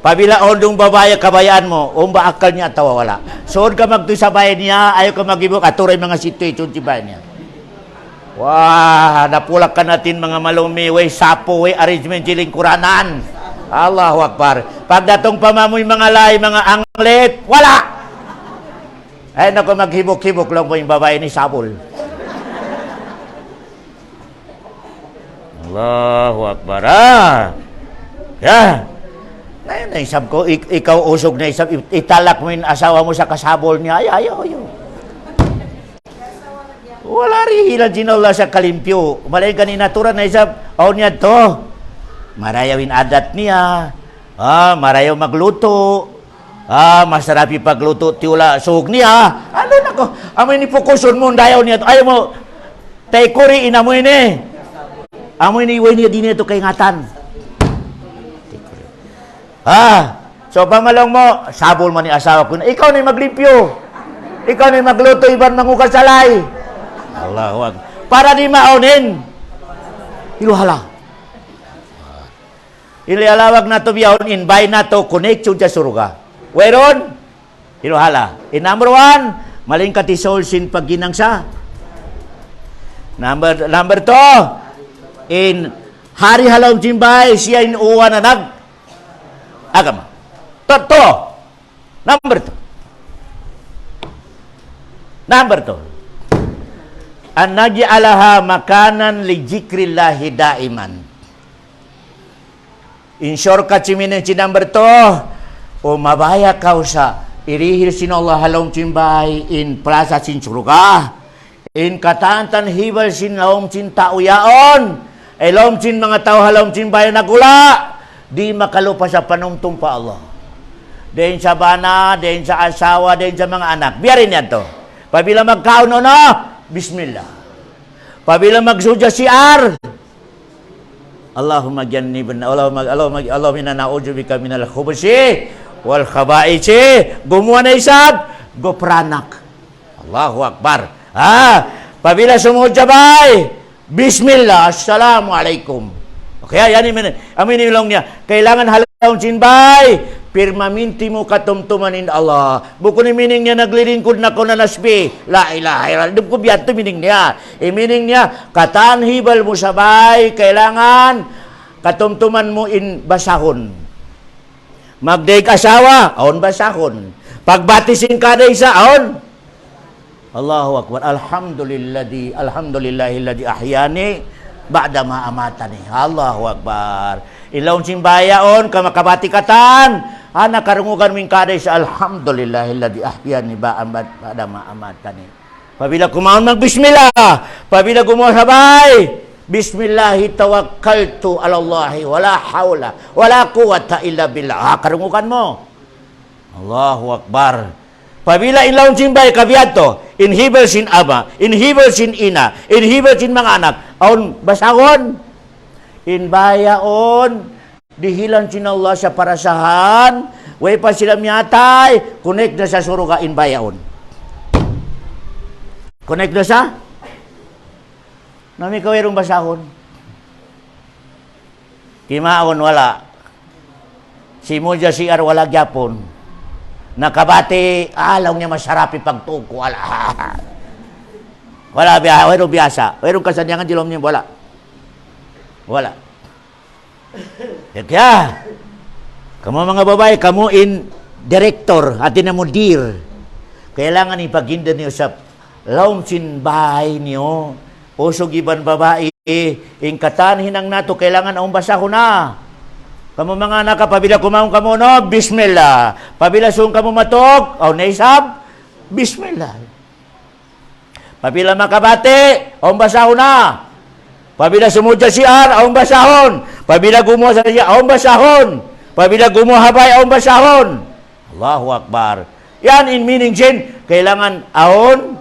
Pabila ondong babae kabayaan mo, umba akal niya tawa wala. Soon ka magtusabay niya, ayaw ka maghibok, aturay mga situation si bayan niya. Wah, napulak ka natin mga malumi, way sapo, way arrangement siling kuranan. Allahu Akbar. Pagdatong pamamoy mga lay, mga anglet, wala! Ay, naku, maghibok-hibok lang po yung babae ni Sabol. Allahu Akbar. Ngayon, naisab ko, ikaw usog na isab, italak mo yung asawa mo sa kasabol niya. Ayaw. Wala rin hilang sinula sa kalimpyo. Malay ka ni natural na isab, niya to. Marayawin adat niya. Marayaw magluto. Masarap yung pagluto, tiwala, suhog niya. Ano na ko? Amoy ni pukuson mo, dayaw niya. Ayaw mo, tay kuri, inamoy ni. Amoy ni iway niya, di niya ito kay ngatan. So pamalong mo, sabol man ni asawa ko na, ikaw na maglimpyo. Ikaw na magluto, iban mangukasalay. Allahu Akbar. Para di maonin. Iluhala. Ilialawag na to biyahon, invite na to, connection sa surga. Whereon? Iluhala. In number 1, maling katisol sin pagginang sa. Number 2, in hari halaw jimbay, siya in uwa na nag agama. To. Number 2. An naj'alaha makanan li dzikrillahi daiman. In shortcut chiminen si number 2, o mabaya kau sa irihir sin Allah halong cimbay in plaza sin surga. In katantan hibal sin laom sin tauyaon. Elom sin mga tao halom sin bayan nagula. Di makalupa sa panumtum pa Allah. Den sa bana, den sa asawa, den sa mga anak. Biyarin yan to. Pabila magkaon no, bismillah. Pabila magsudya si ar. Allahumma jannibna Allahumma na'udzu bika minal khubusi wal khaba'isi. Gumawa na isab, gopranak. Allahu Akbar. Pabila sumud sabay, bismillah, assalamualaikum. Okay, yan ang minilong niya. Kailangan halawang sinbay, pirmaminti mo katumtumanin Allah. Buko ni meaning niya naglilingkod na ko na nasbi. La ilaha illallah. Dub ko biyan to meaning niya. Meaning niya, katan hibal mo sabay, kailangan katumtuman mo in basahon. Magday kasawa, aon basahon. Pagbatisin ka na isa, aon. Allahu Akbar. Alhamdulillahilladzi ahyani ba'da ma amatani. Allahu Akbar. Ilaw simbayaon kamakabati katan. Nakarungugan min kaday sa alhamdulillahilladzi ahyani ba'da ma amatani. Pabila kumaon magbismillah, pabila gumawa sabay, bismillahi tawakkaltu ala Allahi wala haula wala quwata illa billah. Karungugan mo. Allahu Akbar. Pabila ilaw simbay kabiyato, inhibel sin ama, inhibel sin ina, inhibel sin mga anak, aon basahon, inbayaon, dihilan sin Allah sa parasahan, way pa sila miyatay, connect na sa suruga inbayaon. Connect na sa? Nami kawirong basahon. Kimaon wala. Si Moja si Ar wala gyapon. Nakabati, alaw niya masarapi pagtuko. Wala biya, wala biyasa. Wala kasanyangan dilom niya, wala. Wala. Kaya, kamu mga babae, kamu in director, atin na mudir. Kailangan ipaginda niyo sa laom sin bahay niyo. Usog iban babae, ingkatan hinang nato, kailangan ang basahon na. Kamu mga anak, pabila kumaon kamo no, bismillah. Pabila sung kamo matok, o naisab, bismillah. Pabila makabate, o basahon na. Pabila sumudya siya, o basahon. Pabila gumawa sa siya, o basahon. Pabila gumawa habay, o basahon. Allahu Akbar. Yan in meaning sin, kailangan aon,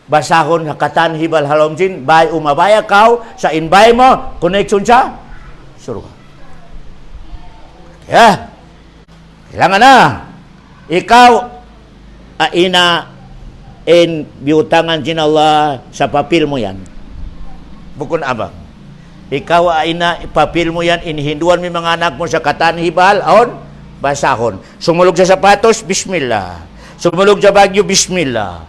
basahon, hakatan, hibal, halom sin, bay umabaya kaw, sa inbay mo, connection siya, surga. Ya, kailangan na. Ikaw, ina, in biutangan sin Allah sa papil mo yan. Bukun abang. Ikaw, ina, papil mo yan, inhinduan mo mga anak mo sa katan hibal, aon, basahon. Sumulog sa sapatos, bismillah. Sumulog sa bagyo, bismillah.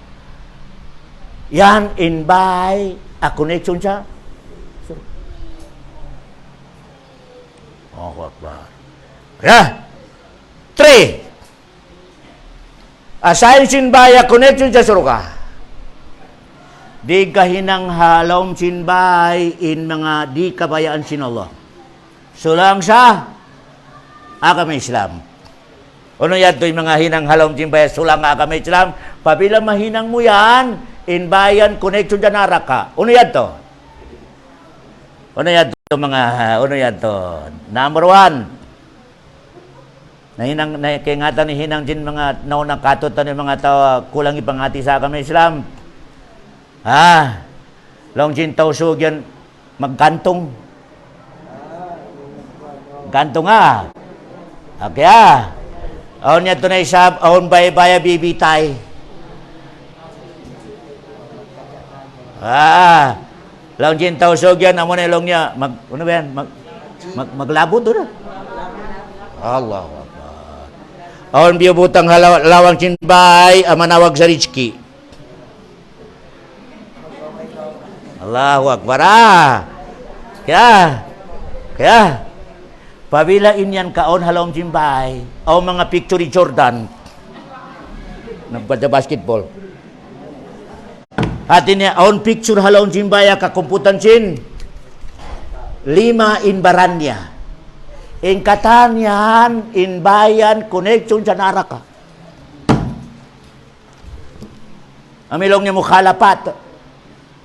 Yan, inbay, a connection siya. Oh, Akbar. Ya. 3. Asahin sinbaya connection sa surga. Di kahinang halom sinbay in mga di kabayaan sin Allah. Sulang sa agama Islam. Ano yan yung mga hinang halom sinbay sulang agama Islam? Pabila mahinang mo yan, in bayan connection dyan naraka. Ano yan to? Ano yan to mga, ano yan to? Number 1. Nahinang kay ngatan ni hinang din mga naunang katutan ng mga tao kulang ipangati sa agama Islam. Long jin tausog yan magkantong. Kantong Okay Aon niya to na isab, aon baya bibitay. Laong jin tausog yan, amo na ilong niya. Ano ba yan? Maglabo to na. Allahu Akbar. Aon biyo butang lawang chinbay, manawag sa Rizki. Allahu Akbar. Kaya, pabilain yan kaon halawang chinbay, o mga picture ni Jordan. Nagpada basketball. Atin niya, aon picture halawang chinbay, kakumputan chin. 5 in Baranya. In Katanyan, in Bayan, connection sa Naraka. Amilong niya mukhalapat.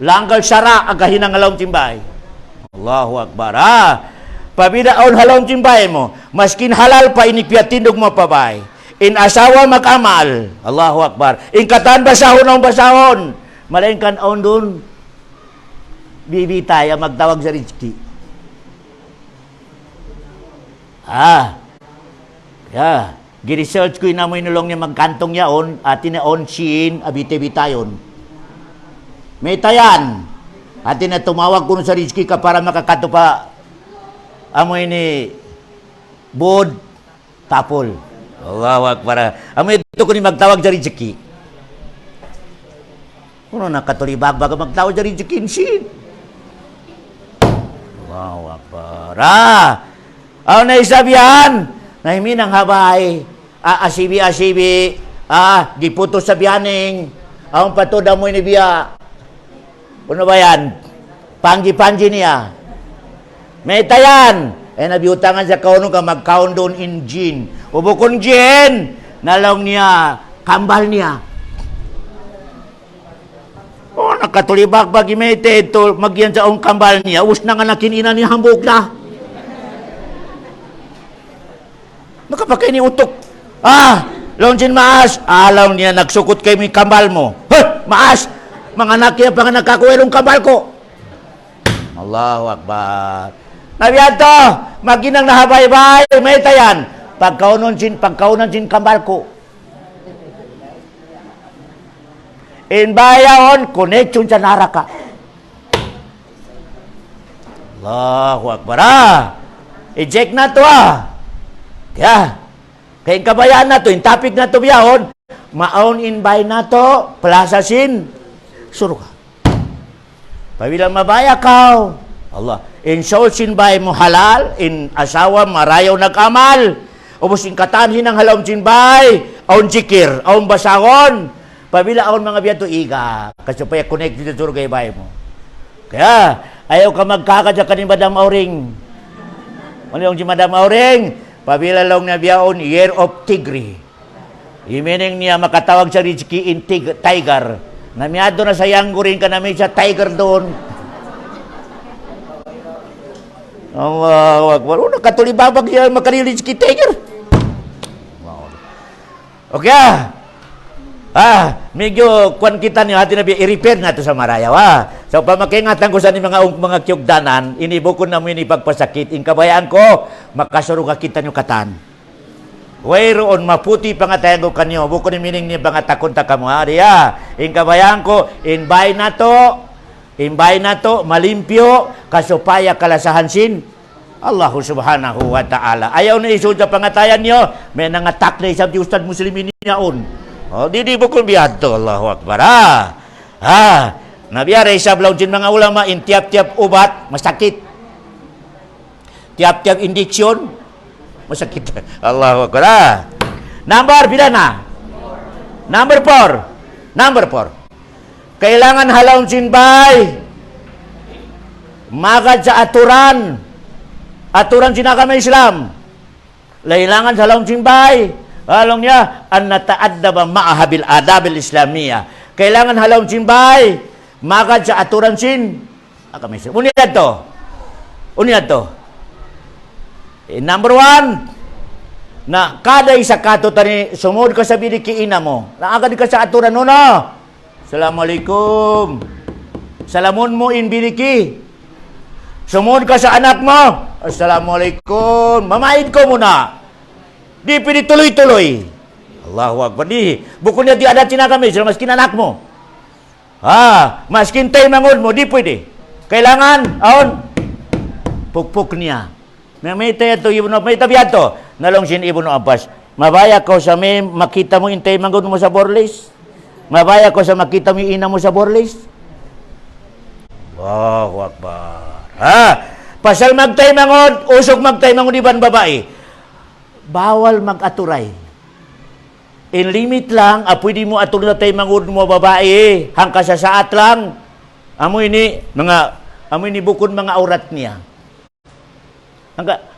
Langgal syara, agahinang halawang timbay. Allahu Akbar. Pabidaon halawang timbay mo. Maskin halal pa inipiatindog mo pabay. In asawa mag-amal. Allahu Akbar. In katan basahon ang basahon. Malain kan on dun. Bibitay ang magtawag sa Rizki. Giresearch ko na mo inulong niya magkantong yaon, atin na on siin, abite-bitayon. May tayan. Atin na tumawag ko sa Rizki ka para makakato pa amoy ni Bod Tapol. Allahu Akbar. Amoy ito ko ni magtawag sa Rizki. Kuno nakatulibag baga magtawag sa Rizki siin. Allahu Akbar. Ang naisabihan, nahimin ang habay, asibi, giputo sa biyaning, ang patoda mo inibiya. Ano ba yan? Panggi-panggi niya. May tayan. Nabiutangan sa kauno ka mag-count doon in gin. Ubukon gin, nalong niya, kambal niya. Nakatulibak bagi may ito, magyan sa ang kambal niya, us na nga nakininan niya hambog na. Nakapakay ni utok. Lonjin maas. Alaw niya, nagsukot kayo may kambal mo. Maas! Mga anak niya pa nga nakakuwelong kambal ko. Allahu Akbar. Nabiyato, maginang nahabay-bay, may tayan. Pagkaunan sin kambal ko. In bayaon, connection sa Naraka. Allahu Akbar. I-check na to Kaya kabayaan na to, yung topic na to biyahon, maon in bay na to, plaza sin, suruka. Pabilang mabaya ka, Allah. In soul sin bay mo halal, in asawa marayaw nag-amal, ubos in katanhin ng halawang sin bay, aon jikir, aon basagon, pabila aon mga biyato iga, kasi paya connect dito suruka yung bay mo. Kaya, ayaw ka magkakadya ka ni Madam Auring. Ano yung si Madam Auring? Pabila lang na biyaon, year of tigre. Imining niya makatawag sa Rizki in tiger. Namiyado na sa yanggurin ka namin sa tiger doon. Allahu Akbar. Nakatulibabag yan makari Rizki tiger. Okay medyo kwan kita niyo hati na i-repair na ito sa Marayaw So pamakingatan ko sa ni mga kyugdanan, inibukon na mo ini pagpasakit, inkabayaan ko, makasuro ka kita niyo katan. Wayroon maputi pangatayan ko kanyo, bukon ni mining ni pangatakon ta kamo inkabayaan ko, inbay na to, malimpyo, kasupaya kalasahan sin, Allahu subhanahu wa ta'ala. Ayaw na isod sa pangatayan niyo, may nangatak na isang di ustad muslimin niyaon. Di bukol biyadto, Allahu Akbar. Nabiyari sa blawjin mga ulama, in tiap-tiap ubat, masakit. Tiap-tiap indiksyon, masakit. Allahu Akbar. Bila na? Number 4. Kailangan halawang sinbay. Magad sa aturan. Aturan sinakama Islam. Kailangan halawang sinbay. Halong niya, an nataaddaba ma'ahabil adabil islamiyah. Kailangan halawang sinbay, magad sa aturan sin. Uniyad to. Number 1, na kada isa kato tani, sumod ka sa biniki ina mo. Naagad ka sa aturan no. Assalamualaikum. Salamon mo in biniki. Sumod ka sa anak mo. Assalamualaikum. Mamaid ko muna. Di pwede tuloy-tuloy. Allahu Akbar. Di. Bukod niya di adat sina kami. Sila mas kinanak mo. Maskin tayo mangod mo, di pwede. Kailangan, aon, pukpuk niya. May tayo ito, may tabihan to. Nalong sin Ibn Abbas. Mabaya ko sa may makita mo intay mangod mo sa borlis. Mabaya ko sa makita mo ina mo sa borlis. Allahu Akbar. Pasal magtay mangod, usog magtay mangod iban babae. Bawal mag-aturay. In limit lang, pwede mo atur na tayo mangod mo babae. Hangka sa saat lang. Amoy ni bukod mga aurat niya.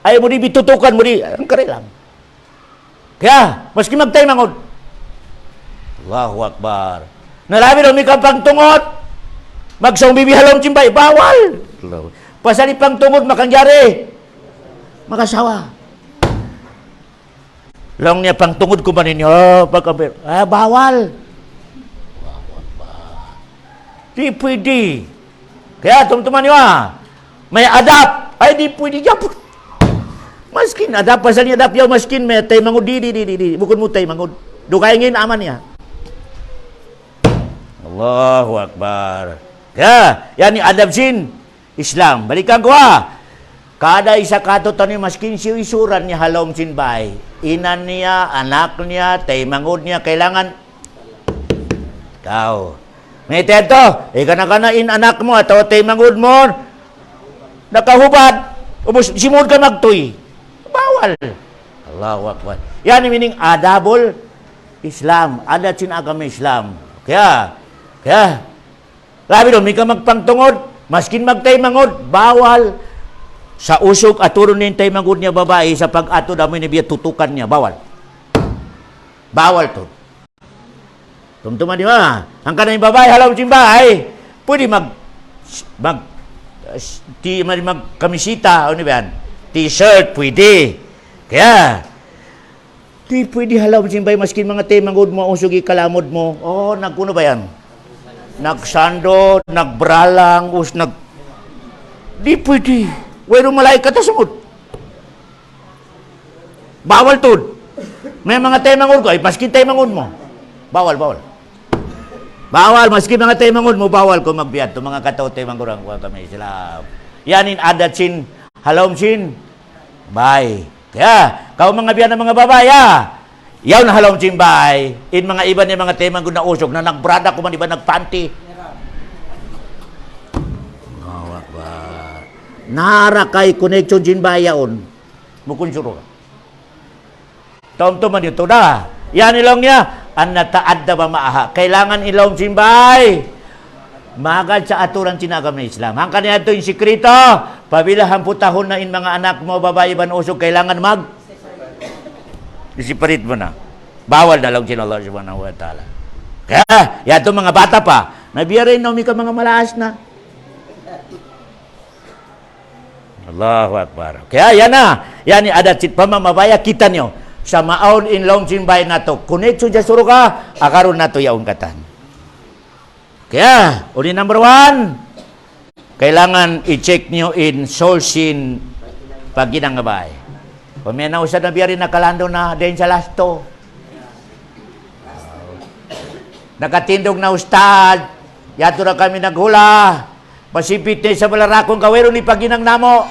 Ayaw mo di bitutukan mo di. Ang kare lang. Kaya, maski magtay mangod. Allahu Akbar. Nalabi daw may kapang tungod. Magsang bibihalom chimbay. Bawal. Pasali pang tungod makangyari. Makasawa. Lang niya pang tungod ko man ninyo. Bawal. Di pwede. Kaya tumtuman nyo may adapt. Ay di pwede dyan. Maskin adapt. Pasal niya adapt yaw maskin may tay mangod. Di. Bukod mo tay mangod. Dukay ngayon aman niya. Allahu Akbar. Kaya yan ni adapsin Islam. Balikan ko Kada isa kato tani maskin si isuran niya halom sinbay. Inan niya, anak niya, tay mangod niya, kailangan ikaw. May teto, kana in anak mo ato tay mangod mo. Nakahubad, simod ka magtuy. Bawal. Allahu Akbar. Yan ang meaning adabul Islam. Adat sin agama Islam. Kaya, labi doon, may ka magpangtungod, maskin magtay mangod, bawal. Sa usok aturon nin tay mangod niya babae sa pag-ato damo ni biya tutukan niya bawal. Bawal to. Tumtuman di ba? Ang kanang babae halaw simbay, pwede mag kamisita o ni ba? T-shirt pwede. Kaya di pwede halaw simbay maskin mga tay mangod mo usog ikalamod mo. Nagkuno ba yan? Nagsando, nagbralang, di pwede. Wero malaikat na sumod. Bawal to. May mga tayo mangod ko, maskin tayo mangod mo. Bawal. Bawal, maskin mga tayo mangod mo, bawal ko magbiad. Ito mga kataw tayo mangod ang kami sila. Yanin adat sin, halom sin, bye. Kaya, kau mga biyan ng mga babaya, yaw na halom sin bye. In mga iba niya mga tayo mangod na usok, na nagbrada ko man iba nagpanty. Narakay connection din bayaon. Mukunsuro ka. Tom-toman ito na. Yan ilong niya. Ang nataadda ba maaha. Kailangan ilong simbay. Magad sa aturan sinagam na Islam. Hangka niya ito yung sikrito. Pabilahan putahon na in mga anak mo, babae ban usog, kailangan isiparit mo na. Bawal na lang sin Allah subhanahu wa ta'ala. Kaya, yan ito mga bata pa. Nabiyarin na ka mga malaas na. Allahu Akbar. Kaya yan na. Yan ni adat sit pamamabaya kita nyo. Sa maon in long simbay na to. Kunetso dya suro ka. Akaroon na to yaong katan. Kaya, uli number 1. Kailangan i-check nyo in sourcing paginangabay. Kung may nausad na biyarin na kalando na din sa lasto. Nakatindog na ustad. Yato na kami naghula. Pasipit na sa malarakong kawero ni paginang namo.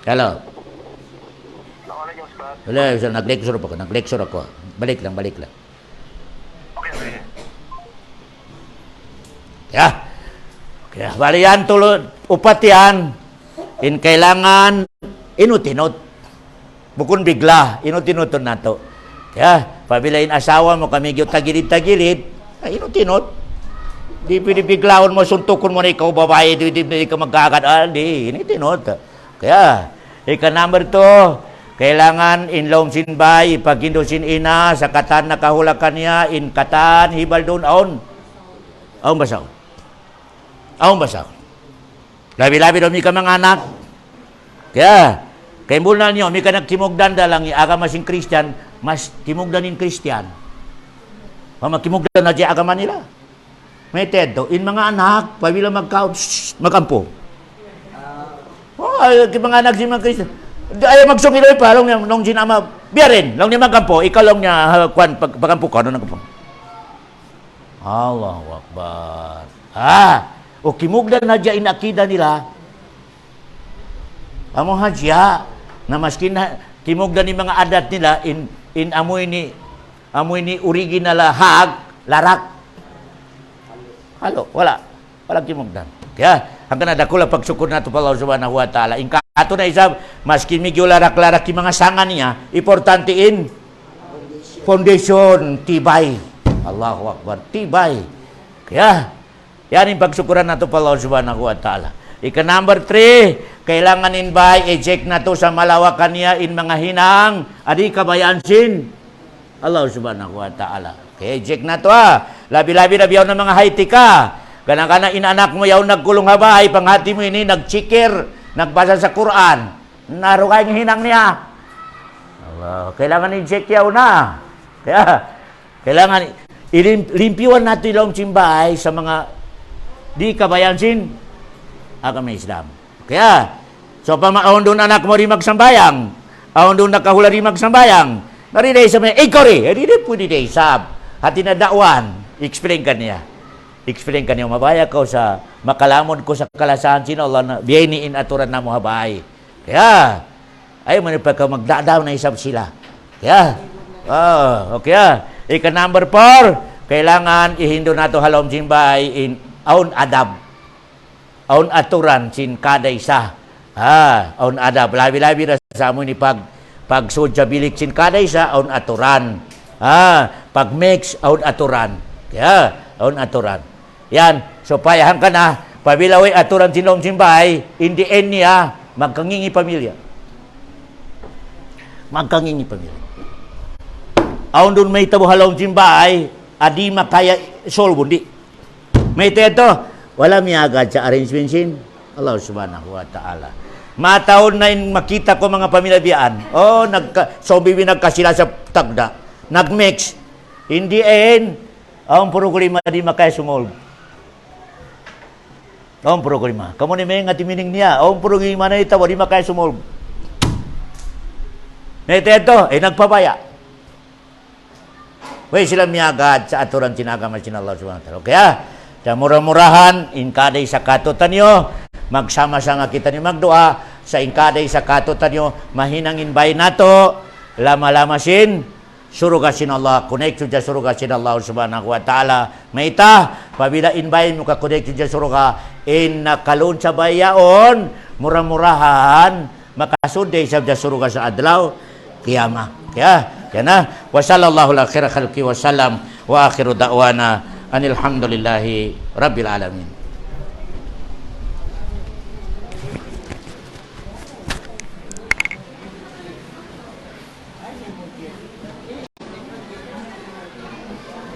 Hello. Wala, nag-lecture ako. Balik lang. Kaya, bali yan tulad, upat yan. Kailangan, inutinot. Bukun bigla, inutinot na to. Kaya, pabilain asawa mo, kami gyud tagilid-tagilid, inutinot. Di pwede biglaon mo, suntukon mo na ikaw, babae, di ka magkakad, di, inutinot. Kaya, number 2, kailangan inlong sinbay, ipagindo sin ina, sa katan nakahulakan niya, in katan, hibal doon, aon basaw. Labi-labi doon, may ka mga anak. Kaya, kay mula niyo, may ka nagtimugdan dalang, aga masing Christian, mas timugdanin Christian. Makimugdan na dyan agama nila. May tedo, in mga anak, pabila magkampo. Mga anak si mga Christian, Ay magsungil pa long nung sinama biarin long ni magkampo ikaw long niya kwan pagkampo ko nang kampo. Allahu Akbar. O kimugdan na dya inakida nila. Amo hadya na maskin na kimugdan ni mga adat nila in amoy ni original hag larak. Halo, wala kimugdan. Kaya hanggang nadakula pagsukod nato pa Allah subhanahu wa ta'ala. Ato na isab, maskin medyo larak-larak yung mga sangan niya, importante in foundation, tibay. Allahu Akbar, tibay. Kaya, yan yung pagsukuran nato pa Allah subhanahu wa ta'ala. Number 3, kailangan inbay, i-check na to sa malawakan niya in mga hinang, adi kabayansin. Allah subhanahu wa ta'ala. Kaya i-check na to Labi-labi na biyaw ng mga high-tika. Kana-kana inanak mo yaw nagkulong habay, panghati mo ini, nagchikir, nagbasa sa Quran. Narukay ng hinang niya. Allah, kailangan i-check yaw na. Kaya, kailangan ilimpyuan natin yung simbay sa mga di kabayansin agama Islam. Kaya, so ahon doon anak mo rin magsambayang, ahon doon nakahula rin magsambayang, nariday sa mga, kori, hindi pwede day sab. Hati na dakwan, explain ka niya. Explain ka niya, mabaya ko sa makalamon ko sa kalasahan sino Allah na biyayniin aturan na mo habay. Kaya, ayaw mo na pagka magdadaw na isab sila. Kaya, okay. Number 4, kailangan ihindo nato halom simbay in aun adab. Aun aturan sin kada isa. Aun adab. Labi-labi na sa mo ni pagsudya bilik sin kada isa, aun aturan. Pag mix, aun aturan. Kaya, aun aturan. Yan, so payahan ka na, pabilaway aturan sinong simbay, in the end niya, magkangingi pamilya. Magkangingi pamilya. Aun doon may tabo halong simbay, adi makaya solvo, di. May teto, wala miyagad sa arrangement sin, Allah subhanahu wa ta'ala. Mataon na makita ko mga pamilya biyaan, zombie nagkasila sa tagda, nagmix, in the end, ang programa di makaya sumolve. Ang programa. Kamu ni may nga timining niya. Ang programa na ito, di makaya sumolve. Ito, nagpabaya. Way sila miyagad sa aturan sinagama sin Allah subhanahu wa ta'ala. Kaya, sa murah-murahan, inkaday sa katutan nyo, magsama sa nga kita ni magdua, sa inkaday sa katutan nyo, mahinang inbay nato, lama-lama sin, suruga sin Allah, connect to suruga sin Allah subhanahu wa ta'ala. Maita, pabila inbayin mo ka connect to suruga, nakalun sa bayaon, murah-murahan, makasuday sa suruga sa adlaw, kiyama. Kaya, na, wa sallallahu ala khira khalqi wa sallam, wa akhiru da'wana, anilhamdulillahi rabbil alamin.